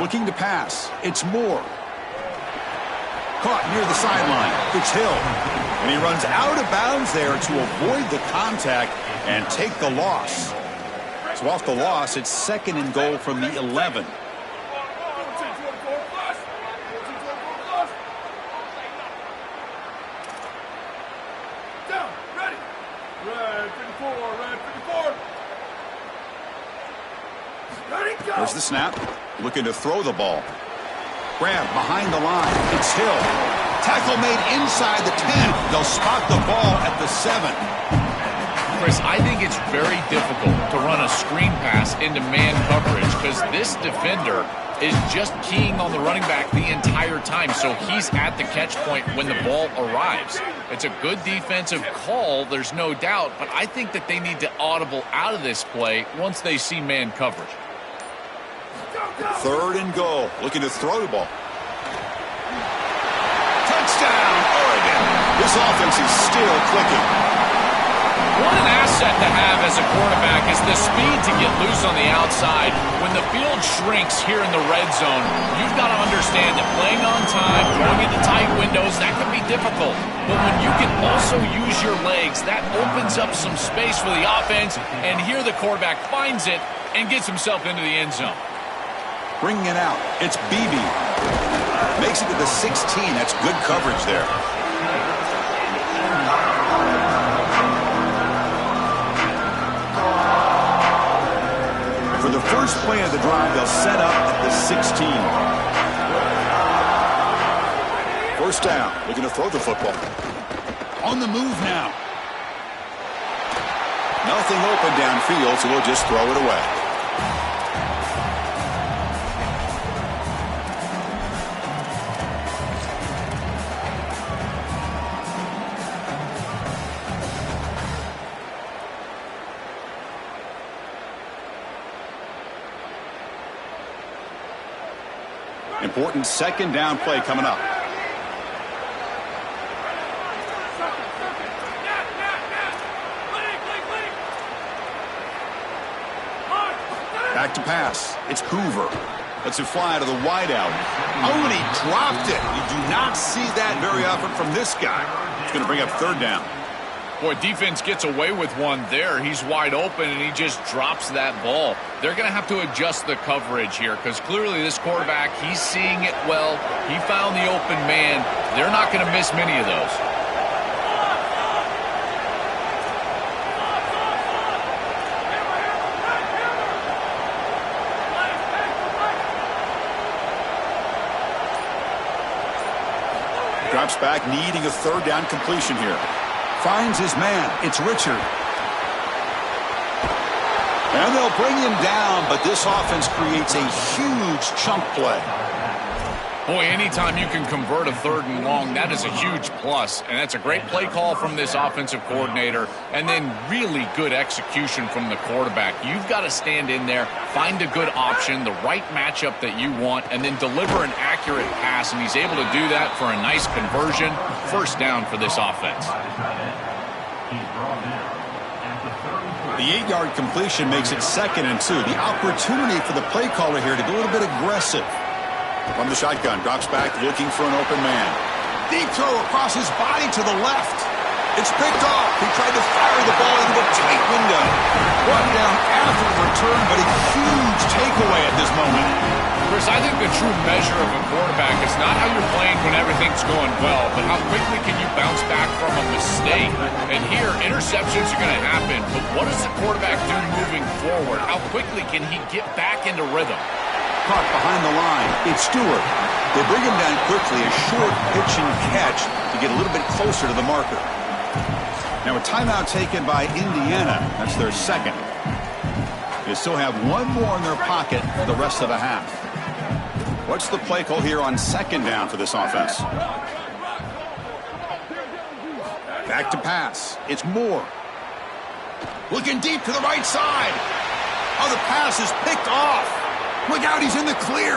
Looking to pass. It's Moore. Caught near the sideline. It's Hill. And he runs out of bounds there to avoid the contact and take the loss. So off the loss, it's 2nd and goal from the 11. There's the snap. Looking to throw the ball. Grab behind the line. It's Hill. Tackle made inside the 10. They'll spot the ball at the 7. Chris, I think it's very difficult to run a screen pass into man coverage because this defender is just keying on the running back the entire time, so he's at the catch point when the ball arrives. It's a good defensive call, there's no doubt, but I think that they need to audible out of this play once they see man coverage. 3rd and goal. Looking to throw the ball. Touchdown, Oregon. This offense is still clicking. What an asset to have as a quarterback is the speed to get loose on the outside. When the field shrinks here in the red zone, you've got to understand that playing on time, going into tight windows, that can be difficult. But when you can also use your legs, that opens up some space for the offense. And here the quarterback finds it and gets himself into the end zone. Bringing it out. It's Beebe. Makes it to the 16. That's good coverage there. For the first play of the drive, they'll set up at the 16. First down. Looking to throw the football. On the move now. Nothing open downfield, so we'll just throw it away. Important second down play coming up. Back to pass. It's Hoover. Lets it fly to the wideout. Oh, and he dropped it. You do not see that very often from this guy. It's going to bring up third down. Boy, defense gets away with one there. He's wide open, and he just drops that ball. They're going to have to adjust the coverage here because clearly this quarterback, he's seeing it well. He found the open man. They're not going to miss many of those. Drops back, needing a third down completion here. Finds his man. It's Richard. And they'll bring him down, but this offense creates a huge chunk play. Boy, anytime you can convert a third and long, that is a huge plus. And that's a great play call from this offensive coordinator. And then really good execution from the quarterback. You've got to stand in there, find a good option, the right matchup that you want, and then deliver an accurate pass. And he's able to do that for a nice conversion. First down for this offense. The 8-yard completion makes it 2nd and 2. The opportunity for the play caller here to go a little bit aggressive. From the shotgun, drops back, looking for an open man. Deep throw across his body to the left. It's picked off. He tried to fire the ball into a tight window. Brought down after the return, but a huge takeaway at this moment. Chris, I think the true measure of a quarterback is not how you're playing when everything's going well, but how quickly can you bounce back from a mistake. And here, interceptions are going to happen, but what does the quarterback do moving forward? How quickly can he get back into rhythm? Caught behind the line. It's Stewart. They bring him down quickly, a short pitch and catch to get a little bit closer to the marker. Now a timeout taken by Indiana. That's their second. They still have one more in their pocket for the rest of the half. What's the play call here on second down for this offense? Back to pass. It's Moore. Looking deep to the right side. Oh, the pass is picked off. Look out, he's in the clear.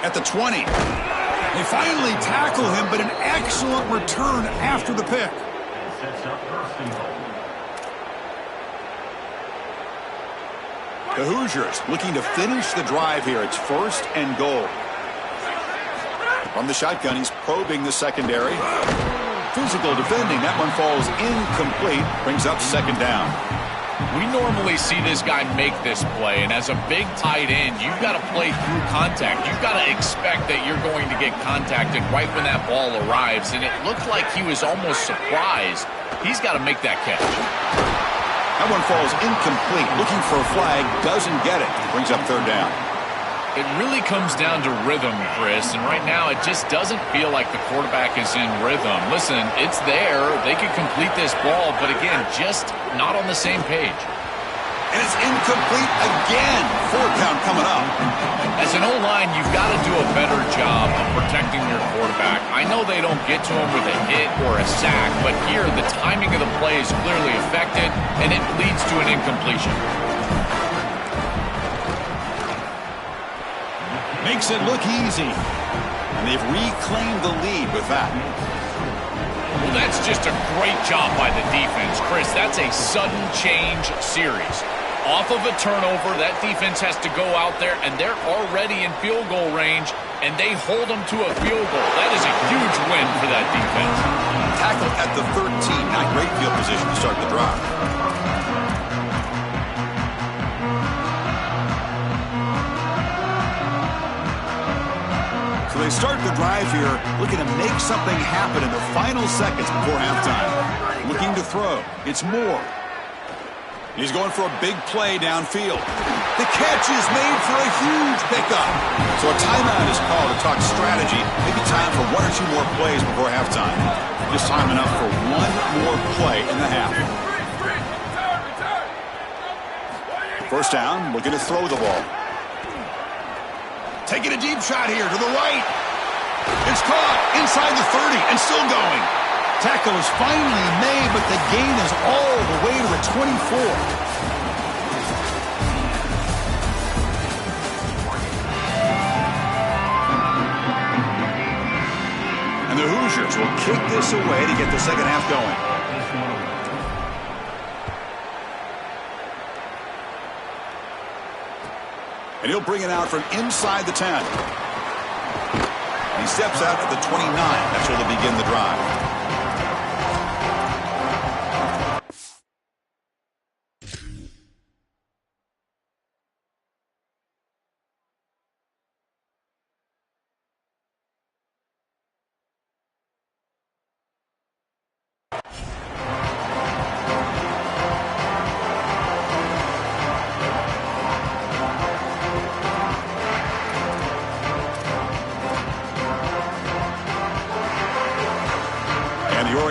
At the 20. They finally tackle him, but an excellent return after the pick. The Hoosiers looking to finish the drive here. It's 1st and goal. From the shotgun, he's probing the secondary. Physical defending. That one falls incomplete. Brings up 2nd down. We normally see this guy make this play, and as a big tight end, you've got to play through contact. You've got to expect that you're going to get contacted right when that ball arrives, and it looked like he was almost surprised. He's got to make that catch. That one falls incomplete. Looking for a flag, doesn't get it. Brings up 3rd down. It really comes down to rhythm, Chris, and right now it just doesn't feel like the quarterback is in rhythm. Listen, it's there. They could complete this ball, but again, just not on the same page. And it's incomplete again. 4th count coming up. As an O-line, you've got to do a better job of protecting your quarterback. I know they don't get to him with a hit or a sack, but here the timing of the play is clearly affected, and it leads to an incompletion. Makes it look easy. And they've reclaimed the lead with that. Well, that's just a great job by the defense. Chris, that's a sudden change series. Off of a turnover, that defense has to go out there, and they're already in field goal range, and they hold them to a field goal. That is a huge win for that defense. Tackle at the 13. Not great field position to start the drive. So they start the drive here, looking to make something happen in the final seconds before halftime. Looking to throw. It's Moore. He's going for a big play downfield. The catch is made for a huge pickup. So a timeout is called to talk strategy. Maybe time for one or two more plays before halftime. Just time enough for one more play in the half. First down, looking to throw the ball. Taking a deep shot here to the right. It's caught inside the 30 and still going. Tackle is finally made, but the gain is all the way to the 24. And the Hoosiers will kick this away to get the second half going. And he'll bring it out from inside the 10. He steps out at the 29. That's where they'll begin the drive.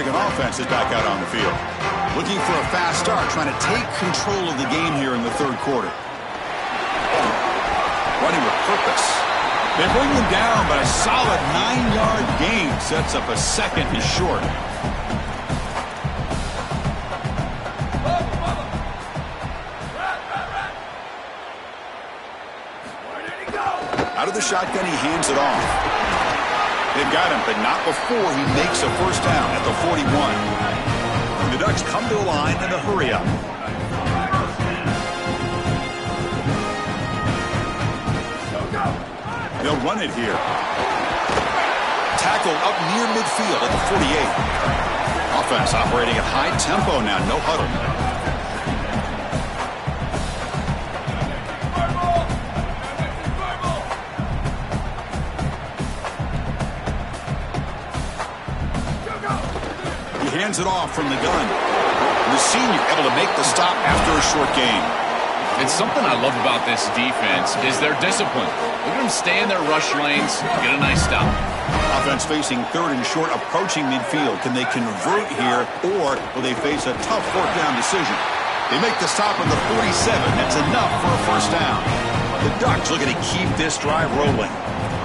Offense is back out on the field. Looking for a fast start, trying to take control of the game here in the third quarter. Running with purpose. They bring them down, but a solid 9-yard gain sets up a second and short. Out of the shotgun, he hands it off. They've got him, but not before he makes a first down at the 41. And the Ducks come to the line in a hurry-up. They'll run it here. Tackled up near midfield at the 48. Offense operating at high tempo now, no huddle. Hands it off from the gun. The senior able to make the stop after a short gain. It's something I love about this defense is their discipline. Look at them stay in their rush lanes, get a nice stop. Offense facing third and short, approaching midfield. Can they convert here, or will they face a tough fourth down decision? They make the stop on the 47. That's enough for a first down. The Ducks looking to keep this drive rolling.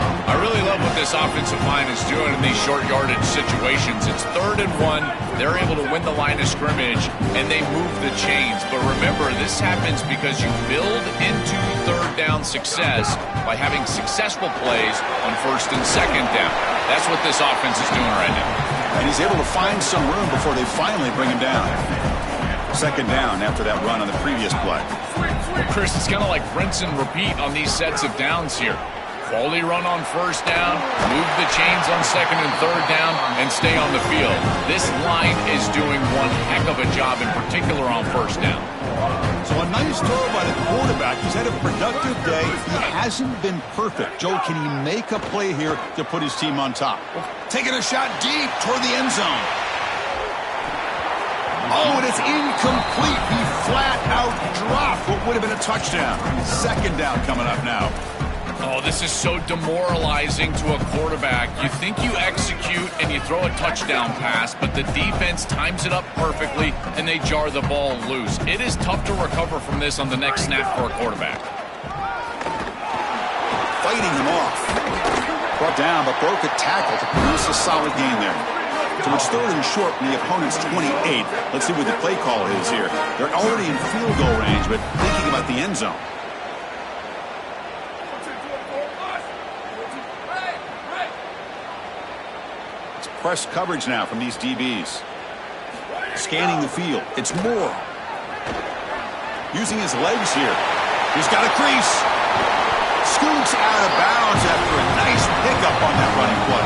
I really love what this offensive line is doing in these short yardage situations. It's 3rd and 1. They're able to win the line of scrimmage, and they move the chains. But remember, this happens because you build into third down success by having successful plays on first and second down. That's what this offense is doing right now. And he's able to find some room before they finally bring him down. Second down after that run on the previous play. Chris, it's kind of like rinse and repeat on these sets of downs here. Quality run on first down, move the chains on second and third down, and stay on the field. This line is doing one heck of a job, in particular on first down. So a nice throw by the quarterback. He's had a productive day. He hasn't been perfect. Joe, can he make a play here to put his team on top? Taking a shot deep toward the end zone. Oh, and it's incomplete. He flat out dropped what would have been a touchdown. Second down coming up now. Oh, this is so demoralizing to a quarterback. You think you execute and you throw a touchdown pass, but the defense times it up perfectly and they jar the ball loose. It is tough to recover from this on the next snap for a quarterback. Fighting him off. Brought down, but broke a tackle to produce a solid gain there. So it's 3rd and short from the opponent's 28. Let's see what the play call is here. They're already in field goal range, but thinking about the end zone. Press coverage now from these DBs. Scanning the field. It's Moore. Using his legs here. He's got a crease. Scoots out of bounds after a nice pickup on that running play.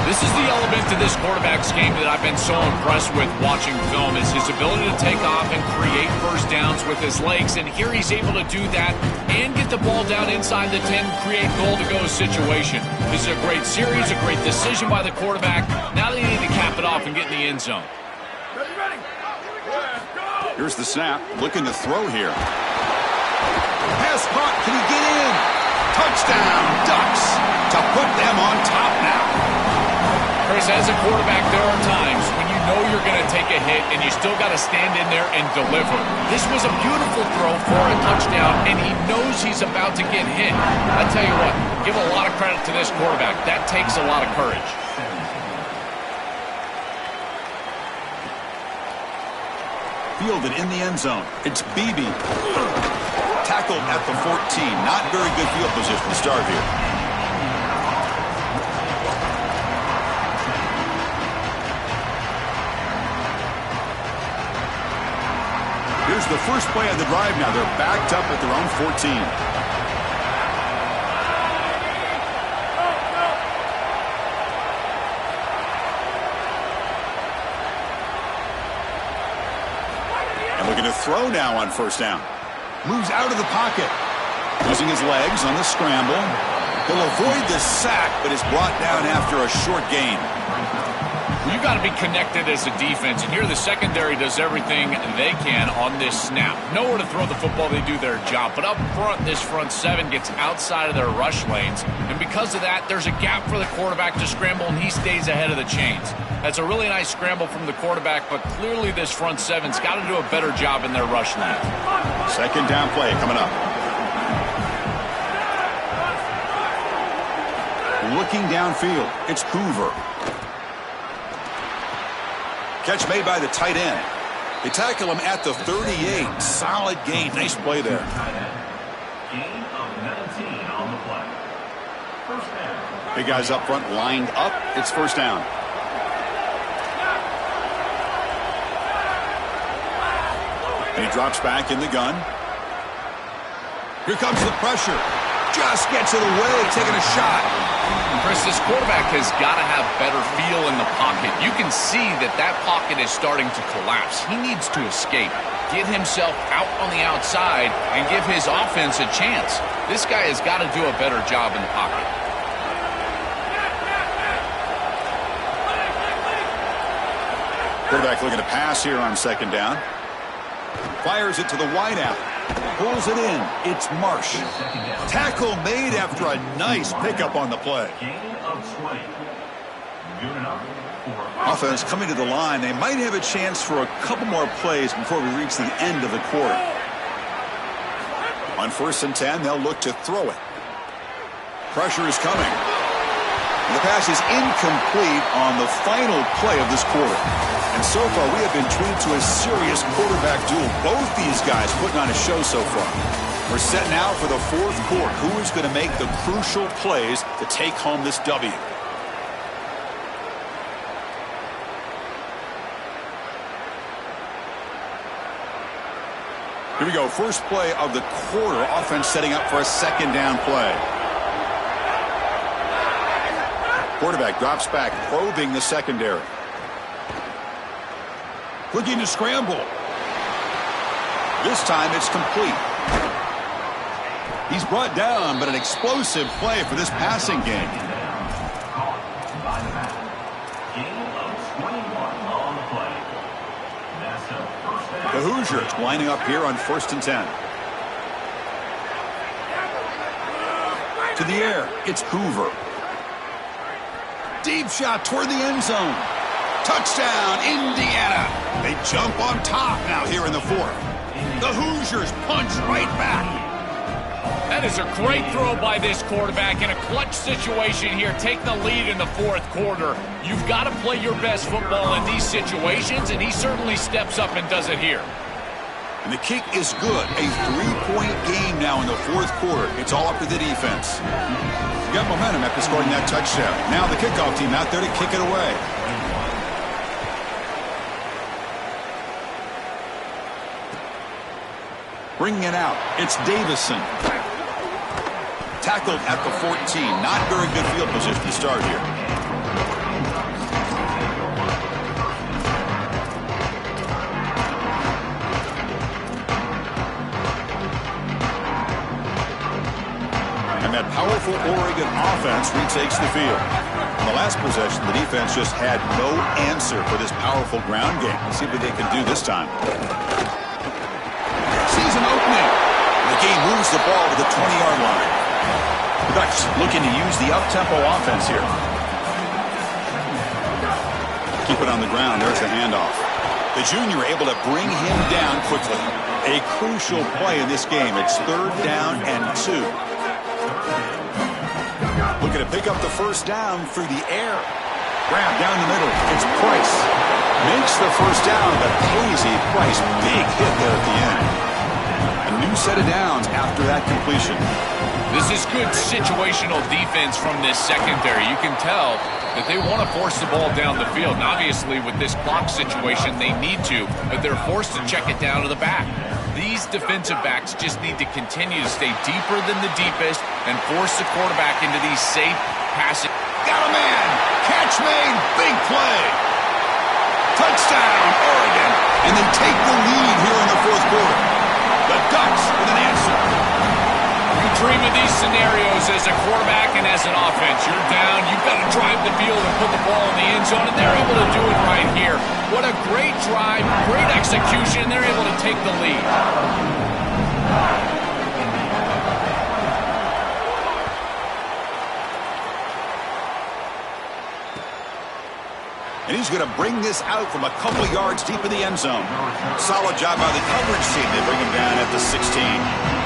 This is the element to this quarterback's game that I've been so impressed with watching film is his ability to take off and create first downs with his legs. And here he's able to do that and get the ball down inside the 10, create goal-to-go situation. This is a great series, a great decision by the quarterback. Now they need to cap it off and get in the end zone. Here's the snap, looking to throw here. Pass caught, can he get in? Touchdown, Ducks, to put them on top now. Chris, as a quarterback, there are times when you know you're going to take a hit and you still got to stand in there and deliver. This was a beautiful throw for a touchdown, and he knows he's about to get hit. I tell you what, give a lot of credit to this quarterback. That takes a lot of courage. Fielded in the end zone. It's Beebe. Tackled at the 14. Not very good field position to start here. Here's the first play of the drive now. They're backed up at their own 14. Looking to throw now on first down. Moves out of the pocket. Using his legs on the scramble. He'll avoid the sack, but is brought down after a short gain. You've got to be connected as a defense, and here the secondary does everything they can on this snap. Nowhere to throw the football, they do their job. But up front, this front seven gets outside of their rush lanes. And because of that, there's a gap for the quarterback to scramble, and he stays ahead of the chains. That's a really nice scramble from the quarterback, but clearly this front seven's got to do a better job in their rush lane. Second down play coming up. Looking downfield, it's Hoover. Catch made by the tight end. They tackle him at the 38. Solid gain. Nice play there. Gain of 19 on the play. First down. Big guys up front lined up. It's first down. And he drops back in the gun. Here comes the pressure. Just gets it away, taking a shot. Chris, this quarterback has got to have better feel in the pocket. You can see that that pocket is starting to collapse. He needs to escape, get himself out on the outside, and give his offense a chance. This guy has got to do a better job in the pocket. Quarterback looking to pass here on second down. Fires it to the wideout. Pulls it in. It's Marsh. Tackle made after a nice pickup on the play. Offense coming to the line. They might have a chance for a couple more plays before we reach the end of the quarter. On 1st and 10, they'll look to throw it. Pressure is coming. The pass is incomplete on the final play of this quarter. And so far, we have been treated to a serious quarterback duel. Both these guys putting on a show so far. We're set now for the fourth quarter. Who is going to make the crucial plays to take home this W? Here we go. First play of the quarter. Offense setting up for a second down play. Quarterback drops back, probing the secondary. Looking to scramble. This time it's complete. He's brought down, but an explosive play for this passing game. The Hoosiers lining up here on 1st and 10. To the air, it's Hoover. Deep shot toward the end zone. Touchdown, Indiana. They jump on top now here in the fourth. The Hoosiers punch right back. That is a great throw by this quarterback in a clutch situation here, taking the lead in the fourth quarter. You've got to play your best football in these situations, and he certainly steps up and does it here. And the kick is good. A 3-point game now in the fourth quarter. It's all up to the defense. You got momentum after scoring that touchdown. Now the kickoff team out there to kick it away. Bringing it out, it's Davison. Tackled at the 14. Not very good field position to start here. that powerful Oregon offense retakes the field. On the last possession, the defense just had no answer for this powerful ground game. Let's see what they can do this time. Sees an opening. The game moves the ball to the 20-yard line. The Ducks looking to use the up-tempo offense here. Keep it on the ground. There's the handoff. The junior able to bring him down quickly. A crucial play in this game. It's 3rd down and 2. Looking to pick up the first down through the air. Grab down the middle. It's Price. Makes the first down, but Posey Price, big hit there at the end. A new set of downs after that completion. This is good situational defense from this secondary. You can tell that they want to force the ball down the field. And obviously, with this clock situation, they need to, but they're forced to check it down to the back. These defensive backs just need to continue to stay deeper than the deepest and force the quarterback into these safe passing. Got a man. Catch made. Big play. Touchdown, Oregon. And they take the lead here in the 4th quarter. The Ducks with an answer. You dream of these scenarios as a quarterback and as an offense. You're down, you've got to drive the field and put the ball in the end zone, and they're able to do it right here. What a great drive, great execution, they're able to take the lead. And he's going to bring this out from a couple yards deep in the end zone. Solid job by the coverage team. They bring him down at the 16.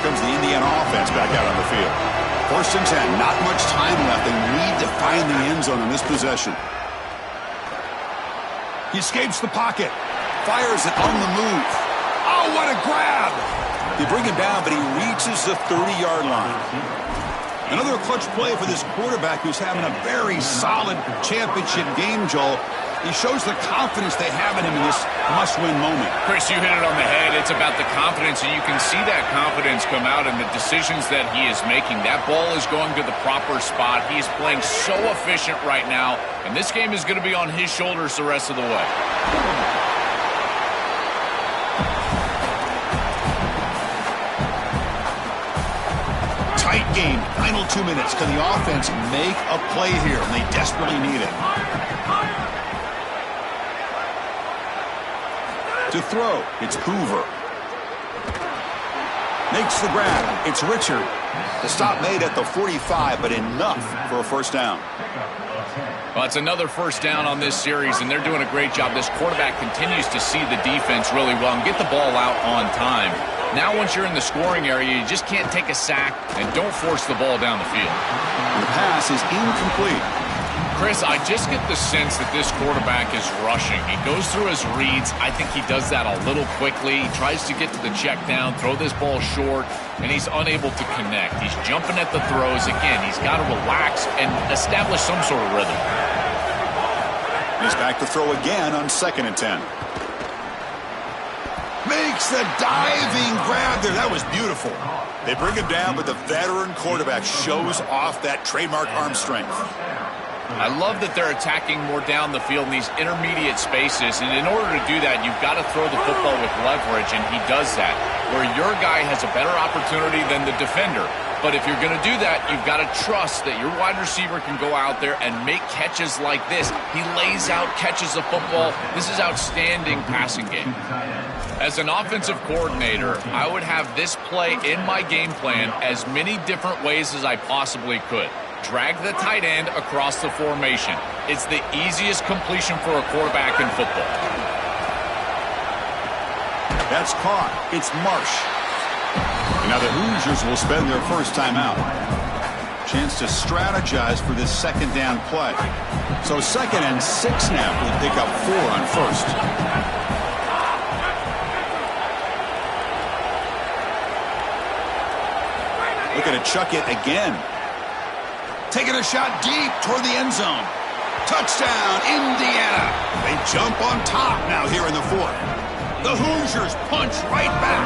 Comes the Indiana offense back out on the field. 1st and 10. Not much time left. They need to find the end zone on this possession. He escapes the pocket. Fires it on the move. Oh, what a grab! They bring him down, but he reaches the 30-yard line. Another clutch play for this quarterback who's having a very solid championship game, Joel. He shows the confidence they have in him in this must-win moment. Chris, you hit it on the head. It's about the confidence, and you can see that confidence come out in the decisions that he is making. That ball is going to the proper spot. He is playing so efficient right now, and this game is going to be on his shoulders the rest of the way. Tight game. Final 2 minutes. Can the offense make a play here? And they desperately need it. To throw, it's Hoover. Makes the grab. It's Richard. The stop made at the 45, but enough for a first down. Well, it's another first down on this series, and they're doing a great job. This quarterback continues to see the defense really well and get the ball out on time. Now, once you're in the scoring area, you just can't take a sack and don't force the ball down the field. And the pass is incomplete. Chris, I just get the sense that this quarterback is rushing. He goes through his reads. I think he does that a little quickly. He tries to get to the check down, throw this ball short, and he's unable to connect. He's jumping at the throws. Again, he's got to relax and establish some sort of rhythm. He's back to throw again on 2nd and 10. Makes the diving grab there. That was beautiful. They bring him down, but the veteran quarterback shows off that trademark arm strength. I love that they're attacking more down the field in these intermediate spaces, and in order to do that, you've got to throw the football with leverage, and he does that, where your guy has a better opportunity than the defender. But if you're going to do that, you've got to trust that your wide receiver can go out there and make catches like this. He lays out, catches the football. This is outstanding passing game. As an offensive coordinator, I would have this play in my game plan as many different ways as I possibly could. Drag the tight end across the formation. It's the easiest completion for a quarterback in football. That's caught. It's Marsh. And now the Hoosiers will spend their first time out. Chance to strategize for this 2nd down play. So 2nd and 6 now. We'll pick up 4 on 1st. Looking to chuck it again. Taking a shot deep toward the end zone. Touchdown, Indiana. They jump on top now here in the 4th. The Hoosiers punch right back.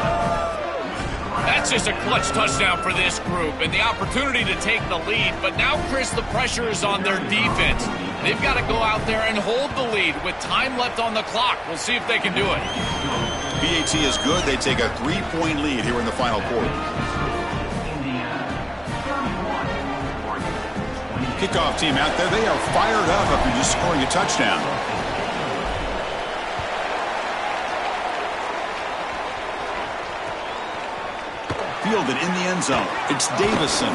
That's just a clutch touchdown for this group and the opportunity to take the lead. But now, Chris, the pressure is on their defense. They've got to go out there and hold the lead with time left on the clock. We'll see if they can do it. PAT is good. They take a 3-point lead here in the final quarter. Kickoff team out there. They are fired up after just scoring a touchdown. Fielded in the end zone. It's Davison.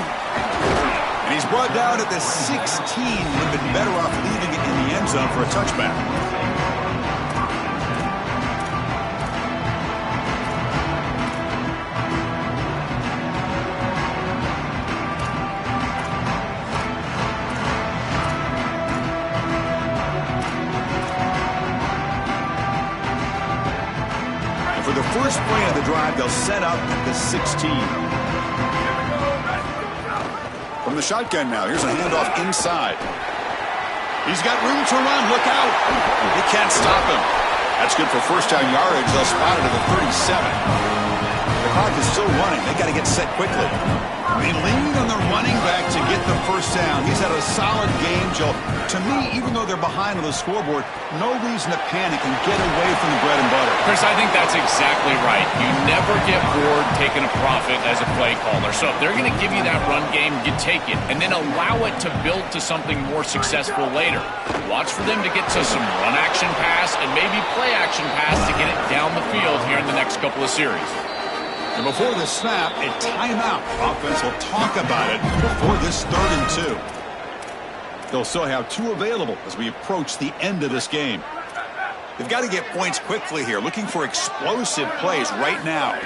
And he's brought down at the 16. Would have been better off leaving it in the end zone for a touchback. For the first play of the drive, they'll set up at the 16. From the shotgun now, here's a handoff inside. He's got room to run. Look out. They can't stop him. That's good for first down yardage. They'll spot it at the 37. The clock is still running. They got to get set quickly. They lean on the running back to get the first down. He's had a solid game, Joe. To me, even though they're behind on the scoreboard, no reason to panic and get away from the bread and butter. Chris, I think that's exactly right. You never get bored taking a profit as a play caller. So if they're going to give you that run game, you take it and then allow it to build to something more successful later. Watch for them to get to some run action pass and maybe play action pass to get it down the field here in the next couple of series. And before the snap, a timeout. Offense will talk about it before this 3rd and 2. They'll still have 2 available as we approach the end of this game. They've got to get points quickly here, looking for explosive plays right now.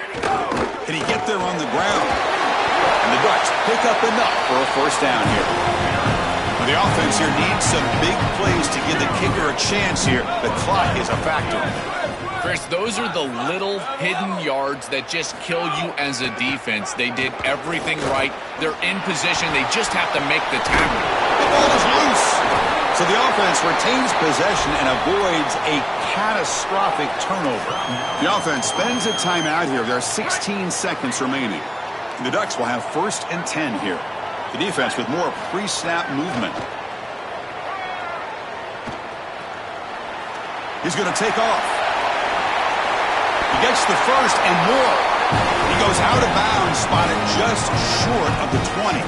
Can he get there on the ground? And the Ducks pick up enough for a first down here. Well, the offense here needs some big plays to give the kicker a chance here. The clock is a factor. Chris, those are the little hidden yards that just kill you as a defense. They did everything right. They're in position. They just have to make the tackle. The ball is loose. So the offense retains possession and avoids a catastrophic turnover. The offense spends a timeout here. There are 16 seconds remaining. The Ducks will have 1st and 10 here. The defense with more pre-snap movement. He's going to take off. He gets the first and more. He goes out of bounds, spotted just short of the 20.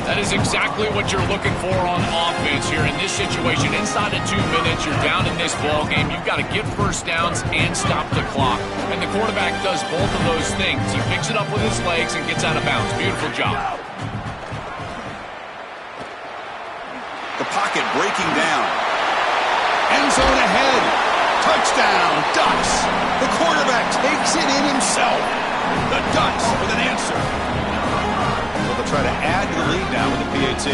That is exactly what you're looking for on offense here in this situation. Inside of 2 minutes, you're down in this ball game. You've got to get first downs and stop the clock. And the quarterback does both of those things. He picks it up with his legs and gets out of bounds. Beautiful job. The pocket breaking down. End zone ahead. Touchdown, Ducks. The quarterback takes it in himself. The Ducks with an answer. So they'll try to add to the lead now with the PAT.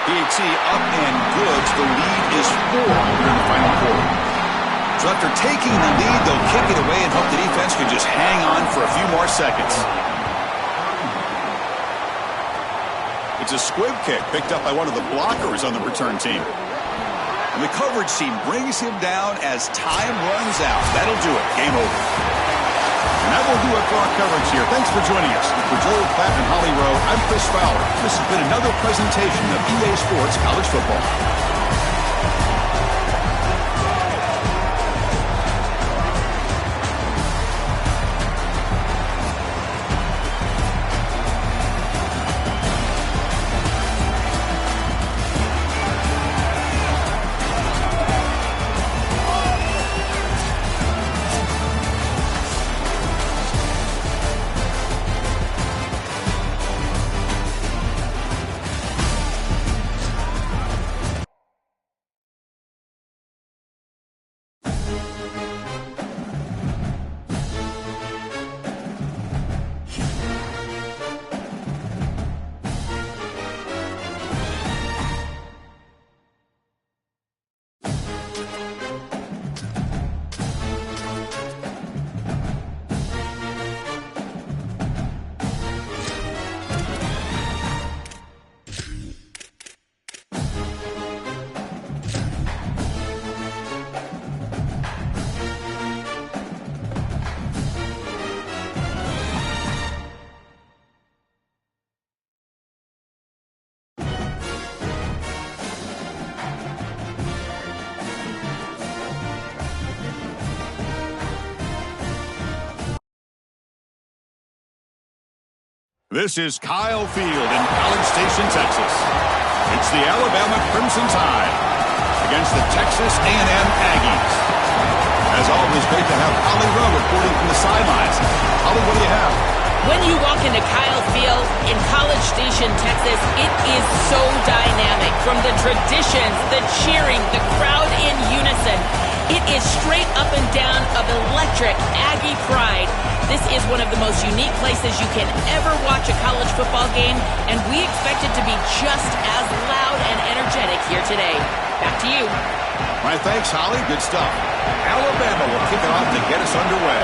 PAT up and good. The lead is 4 in the final quarter. So after taking the lead, they'll kick it away and hope the defense can just hang on for a few more seconds. It's a squib kick picked up by one of the blockers on the return team. And the coverage team brings him down as time runs out. That'll do it. Game over. And that will do it for our coverage here. Thanks for joining us. For Joel Klatt and Holly Rowe, I'm Chris Fowler. This has been another presentation of EA Sports College Football. This is Kyle Field in College Station, Texas. It's the Alabama Crimson Tide against the Texas A&M Aggies. As always, great to have Holly Rowe reporting from the sidelines. Holly, what do you have? When you walk into Kyle Field in College Station, Texas, it is so dynamic. From the traditions, the cheering, the crowd in unison. It is straight up and down of electric Aggie pride. This is one of the most unique places you can ever watch a college football game, and we expect it to be just as loud and energetic here today. Back to you. All right, thanks, Holly. Good stuff. Alabama will kick it off to get us underway.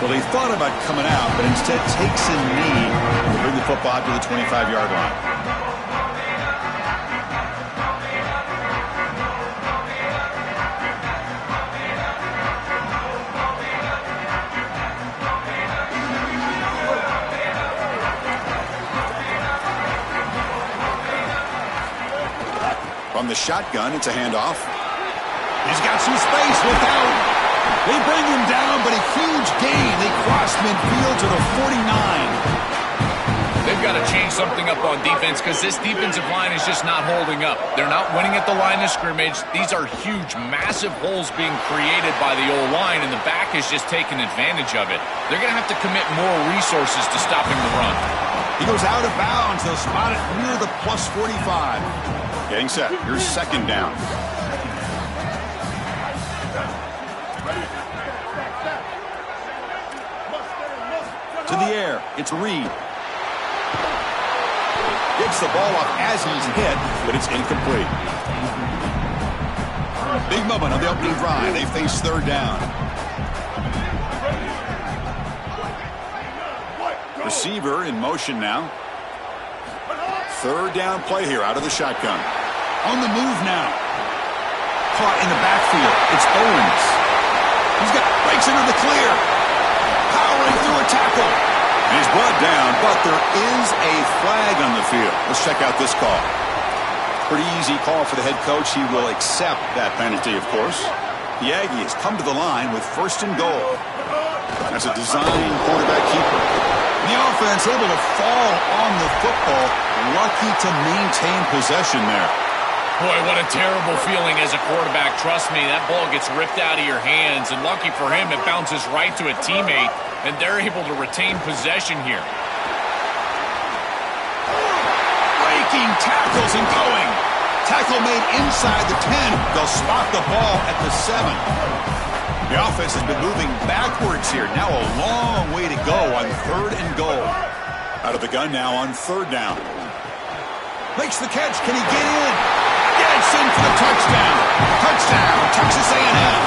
Well, he thought about coming out, but instead takes a knee to bring the football to the 25-yard line. From the shotgun, it's a handoff. He's got some space. Look out. They bring him down, but a huge gain. They cross midfield to the 49. They've got to change something up on defense because this defensive line is just not holding up. They're not winning at the line of scrimmage. These are huge, massive holes being created by the O-line, and the back is just taking advantage of it. They're going to have to commit more resources to stopping the run. He goes out of bounds. They'll spot it near the plus 45. Getting set. Here's second down. To the air. It's Reed. Gets the ball up as he's hit, but it's incomplete. Big moment on the opening drive. They face third down. Receiver in motion now. Third down play here out of the shotgun. On the move now. Caught in the backfield. It's Owens. Breaks into the clear. Powering through a tackle. And he's brought down, but there is a flag on the field. Let's check out this call. Pretty easy call for the head coach. He will accept that penalty, of course. The Aggies come to the line with first and goal. That's a design quarterback keeper. The offense able to fall on the football. Lucky to maintain possession there. Boy, what a terrible feeling as a quarterback. Trust me, that ball gets ripped out of your hands, and lucky for him, it bounces right to a teammate, and they're able to retain possession here. Breaking tackles and going. Tackle made inside the 10. They'll spot the ball at the 7. The offense has been moving backwards here. Now a long way to go on third and goal. Out of the gun now on third down. Makes the catch. Can he get in? Gets in for the touchdown. Touchdown, Texas A&M.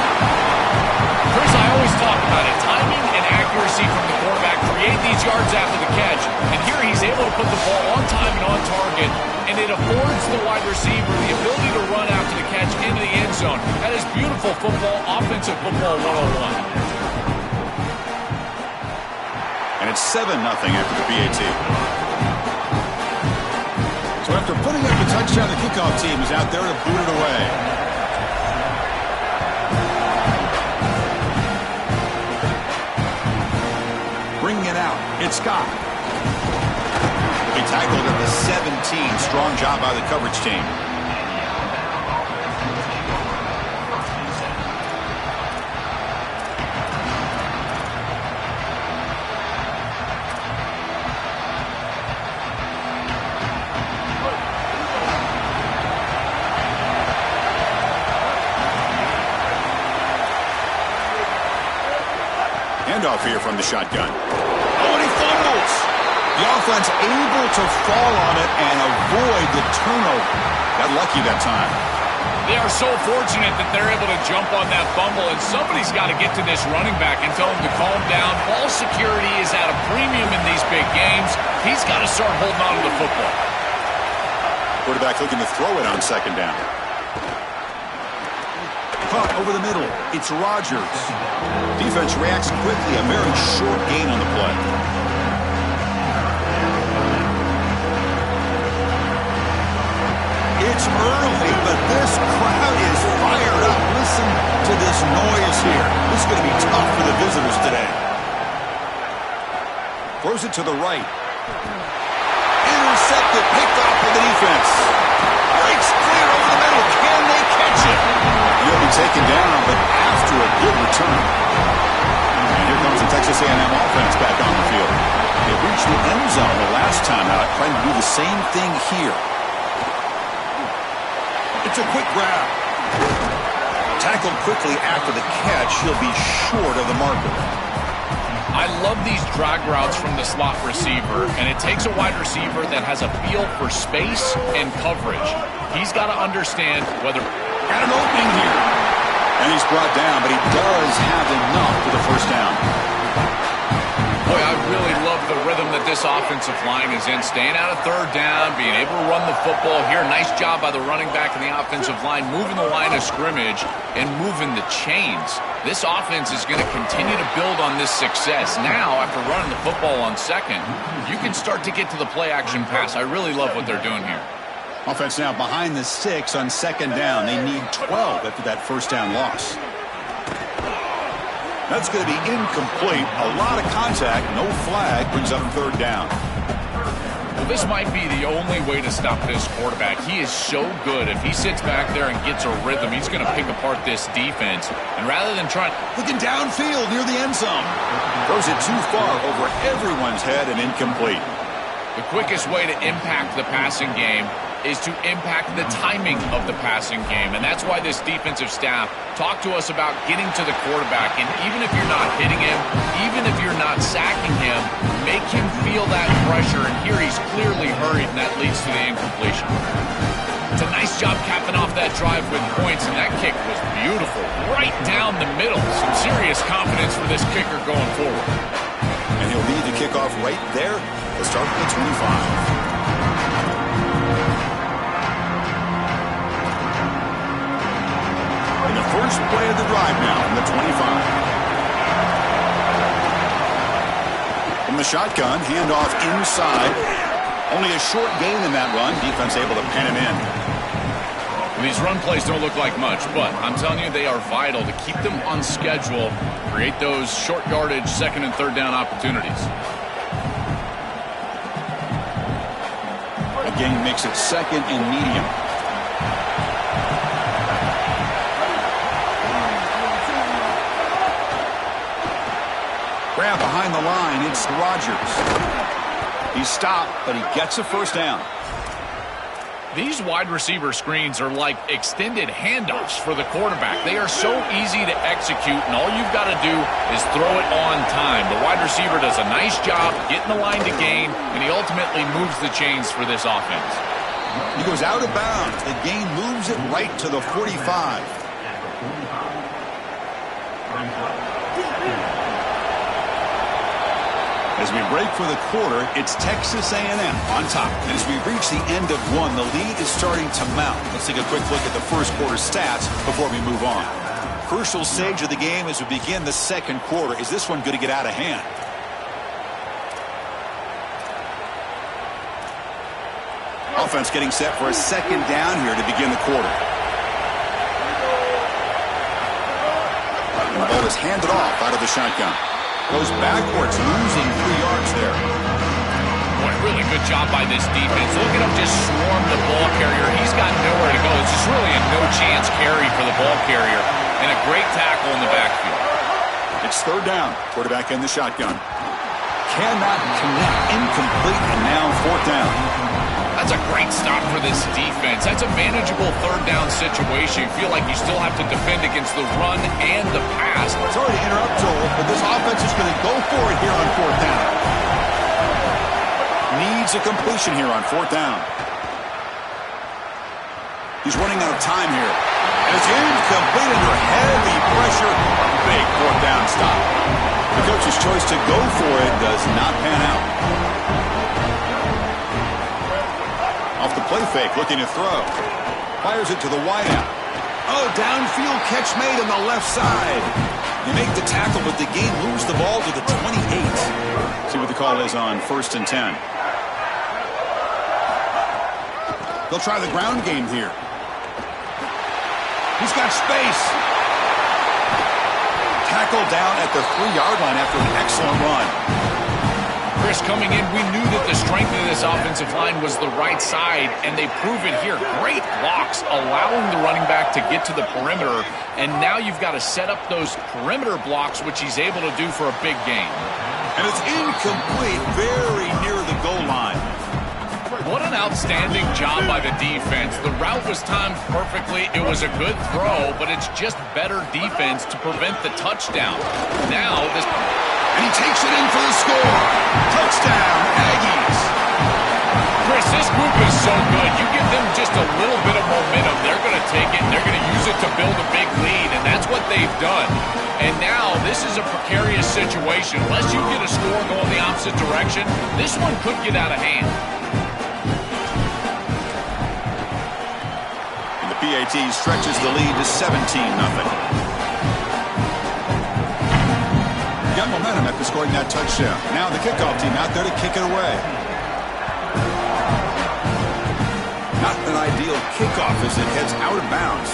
Chris, I always talk about it. Timing and accuracy from the quarterback create these yards after the catch. And here he's able to put the ball on time and on target. And it affords the wide receiver the ability to run after the catch into the end zone. That is beautiful football, offensive football 101. And it's 7-0 after the PAT. So after putting up the touchdown, the kickoff team is out there to boot it away. Bringing it out, it's Scott. He tackled at the 17. Strong job by the coverage team. Handoff here from the shotgun. Oh, and he fumbles. The offense able to fall on it and avoid the turnover. Got lucky that time. They are so fortunate that they're able to jump on that fumble, and somebody's got to get to this running back and tell him to calm down. Ball security is at a premium in these big games. He's got to start holding on to the football. Quarterback looking to throw it on second down. Caught over the middle. It's Rodgers. Defense reacts quickly. A very short gain on the play. It's early, but this crowd is fired up. Listen This is going to be tough for the visitors today. Throws it to the right. Intercepted, picked off by the defense. Breaks clear over the middle. Can they catch it? He'll be taken down, but after a good return. And here comes the Texas A&M offense back on the field. They reached the end zone the last time out, trying to do the same thing here. It's a quick grab. Tackled quickly after the catch. He'll be short of the marker. I love these drag routes from the slot receiver, and it takes a wide receiver that has a feel for space and coverage. He's got to understand whether... Got an opening here. And he's brought down, but he does have enough for the first down. Boy, I really love the rhythm that this offensive line is in. Staying out of third down, being able to run the football here. Nice job by the running back and the offensive line, moving the line of scrimmage and moving the chains. This offense is going to continue to build on this success. Now, after running the football on second, you can start to get to the play-action pass. I really love what they're doing here. Offense now behind the 6 on second down. They need 12 after that first down loss. That's going to be incomplete. A lot of contact. No flag. Brings up third down. Well, this might be the only way to stop this quarterback. He is so good. If he sits back there and gets a rhythm, he's going to pick apart this defense. And rather than trying... Looking downfield near the end zone. Throws it too far over everyone's head and incomplete. The quickest way to impact the passing game is to impact the timing of the passing game. And that's why this defensive staff talked to us about getting to the quarterback. And even if you're not hitting him, even if you're not sacking him, make him feel that pressure. And here he's clearly hurried, and that leads to the incompletion. It's a nice job capping off that drive with points, and that kick was beautiful. Right down the middle. Some serious confidence for this kicker going forward. And he'll need to kick off right there. Let's start with the 25. First play of the drive now from the 25. From the shotgun, handoff inside. Only a short gain in that run. Defense able to pen him in. These run plays don't look like much, but I'm telling you, they are vital to keep them on schedule, create those short yardage second and third down opportunities. Again, makes it second and medium. Grab behind the line, it's Rodgers. He's stopped, but he gets a first down. These wide receiver screens are like extended handoffs for the quarterback. They are so easy to execute, and all you've got to do is throw it on time. The wide receiver does a nice job getting the line to gain, and he ultimately moves the chains for this offense. He goes out of bounds. The gain moves it right to the 45. As we break for the quarter, it's Texas A&M on top. And as we reach the end of one, the lead is starting to mount. Let's take a quick look at the first quarter stats before we move on. Crucial stage of the game as we begin the second quarter. Is this one going to get out of hand? Offense getting set for a second down here to begin the quarter. And the ball is handed off out of the shotgun. Goes backwards, losing 3 yards there. Boy, really good job by this defense. Look at him just swarm the ball carrier. He's got nowhere to go. It's just really a no-chance carry for the ball carrier. And a great tackle in the backfield. It's third down. Quarterback in the shotgun. Cannot connect. Incomplete, and now fourth down. That's a great stop for this defense. That's a manageable third down situation. You feel like you still have to defend against the run and the pass. Sorry to interrupt, Joel, but this offense is going to go for it here on fourth down. Needs a completion here on fourth down. He's running out of time here. And it's incomplete under heavy pressure. A big fourth down stop. The coach's choice to go for it does not pan out. Off the play fake, looking to throw. Fires it to the wideout. Oh, downfield catch made on the left side. They make the tackle, but the game moves the ball to the 28. See what the call is on 1st and 10. They'll try the ground game here. He's got space. tackled down at the 3-yard line after an excellent run. Chris, coming in, we knew that the strength of this offensive line was the right side, and they prove it here. Great blocks, allowing the running back to get to the perimeter, and now you've got to set up those perimeter blocks, which he's able to do for a big gain. And it's incomplete, very near the goal line. What an outstanding job by the defense. The route was timed perfectly. It was a good throw, but it's just better defense to prevent the touchdown. Now this... And he takes it in for the score. Touchdown, Aggies. Chris, this group is so good. You give them just a little bit of momentum, they're going to take it, and they're going to use it to build a big lead, and that's what they've done. And now this is a precarious situation. Unless you get a score going the opposite direction, this one could get out of hand. And the PAT stretches the lead to 17-0. Got momentum after scoring that touchdown. Now the kickoff team out there to kick it away. Not an ideal kickoff as it heads out of bounds.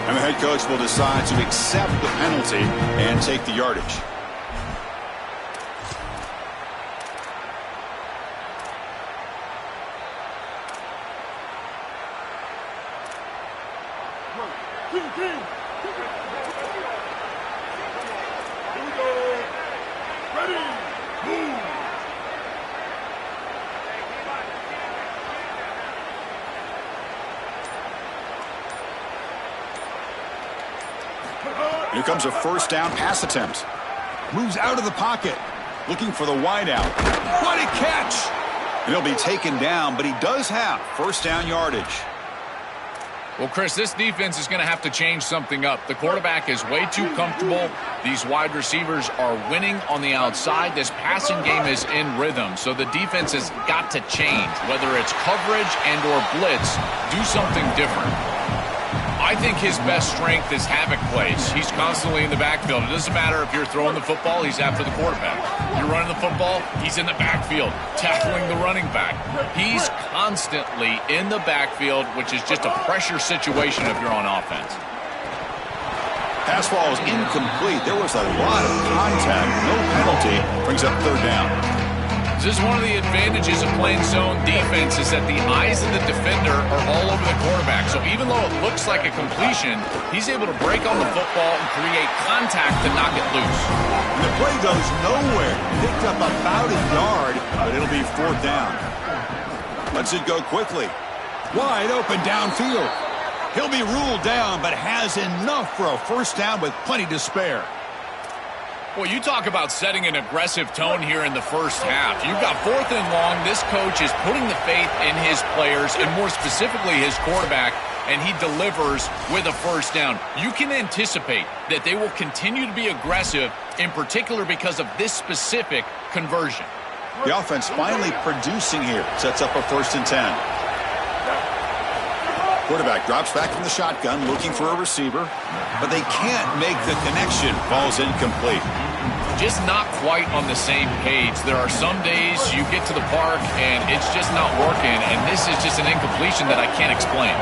And the head coach will decide to accept the penalty and take the yardage. Here comes a first down pass attempt. Moves out of the pocket. Looking for the wideout. What a catch! And he'll be taken down, but he does have first down yardage. Well, Chris, this defense is going to have to change something up. The quarterback is way too comfortable. These wide receivers are winning on the outside. This passing game is in rhythm, so the defense has got to change. Whether it's coverage and or blitz, do something different. I think his best strength is havoc plays. He's constantly in the backfield. It doesn't matter if you're throwing the football, he's after the quarterback. You're running the football, he's in the backfield, tackling the running back. He's constantly in the backfield, which is just a pressure situation if you're on offense. Pass ball is incomplete. There was a lot of contact. No penalty. Brings up third down. This is one of the advantages of playing zone defense is that the eyes of the defender are all over the quarterback. So even though it looks like a completion, he's able to break on the football and create contact to knock it loose. And the play goes nowhere. Picked up about a yard, but it'll be fourth down. Lets it go quickly. Wide open downfield. He'll be ruled down, but has enough for a first down with plenty to spare. Well, you talk about setting an aggressive tone here in the first half. You've got fourth and long. This coach is putting the faith in his players and more specifically his quarterback, and he delivers with a first down. You can anticipate that they will continue to be aggressive, in particular because of this specific conversion. The offense finally producing here. Sets up a 1st and 10. Quarterback drops back from the shotgun, looking for a receiver, but they can't make the connection. Ball's incomplete. Just not quite on the same page. There are some days you get to the park and it's just not working, and this is just an incompletion that I can't explain.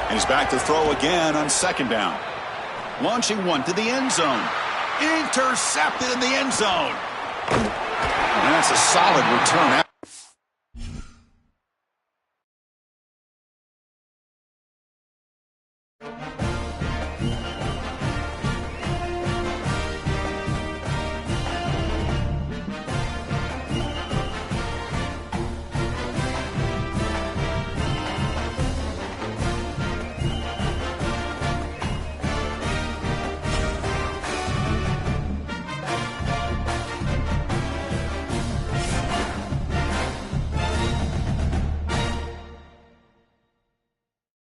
And he's back to throw again on second down. Launching one to the end zone. Intercepted in the end zone. And that's a solid return.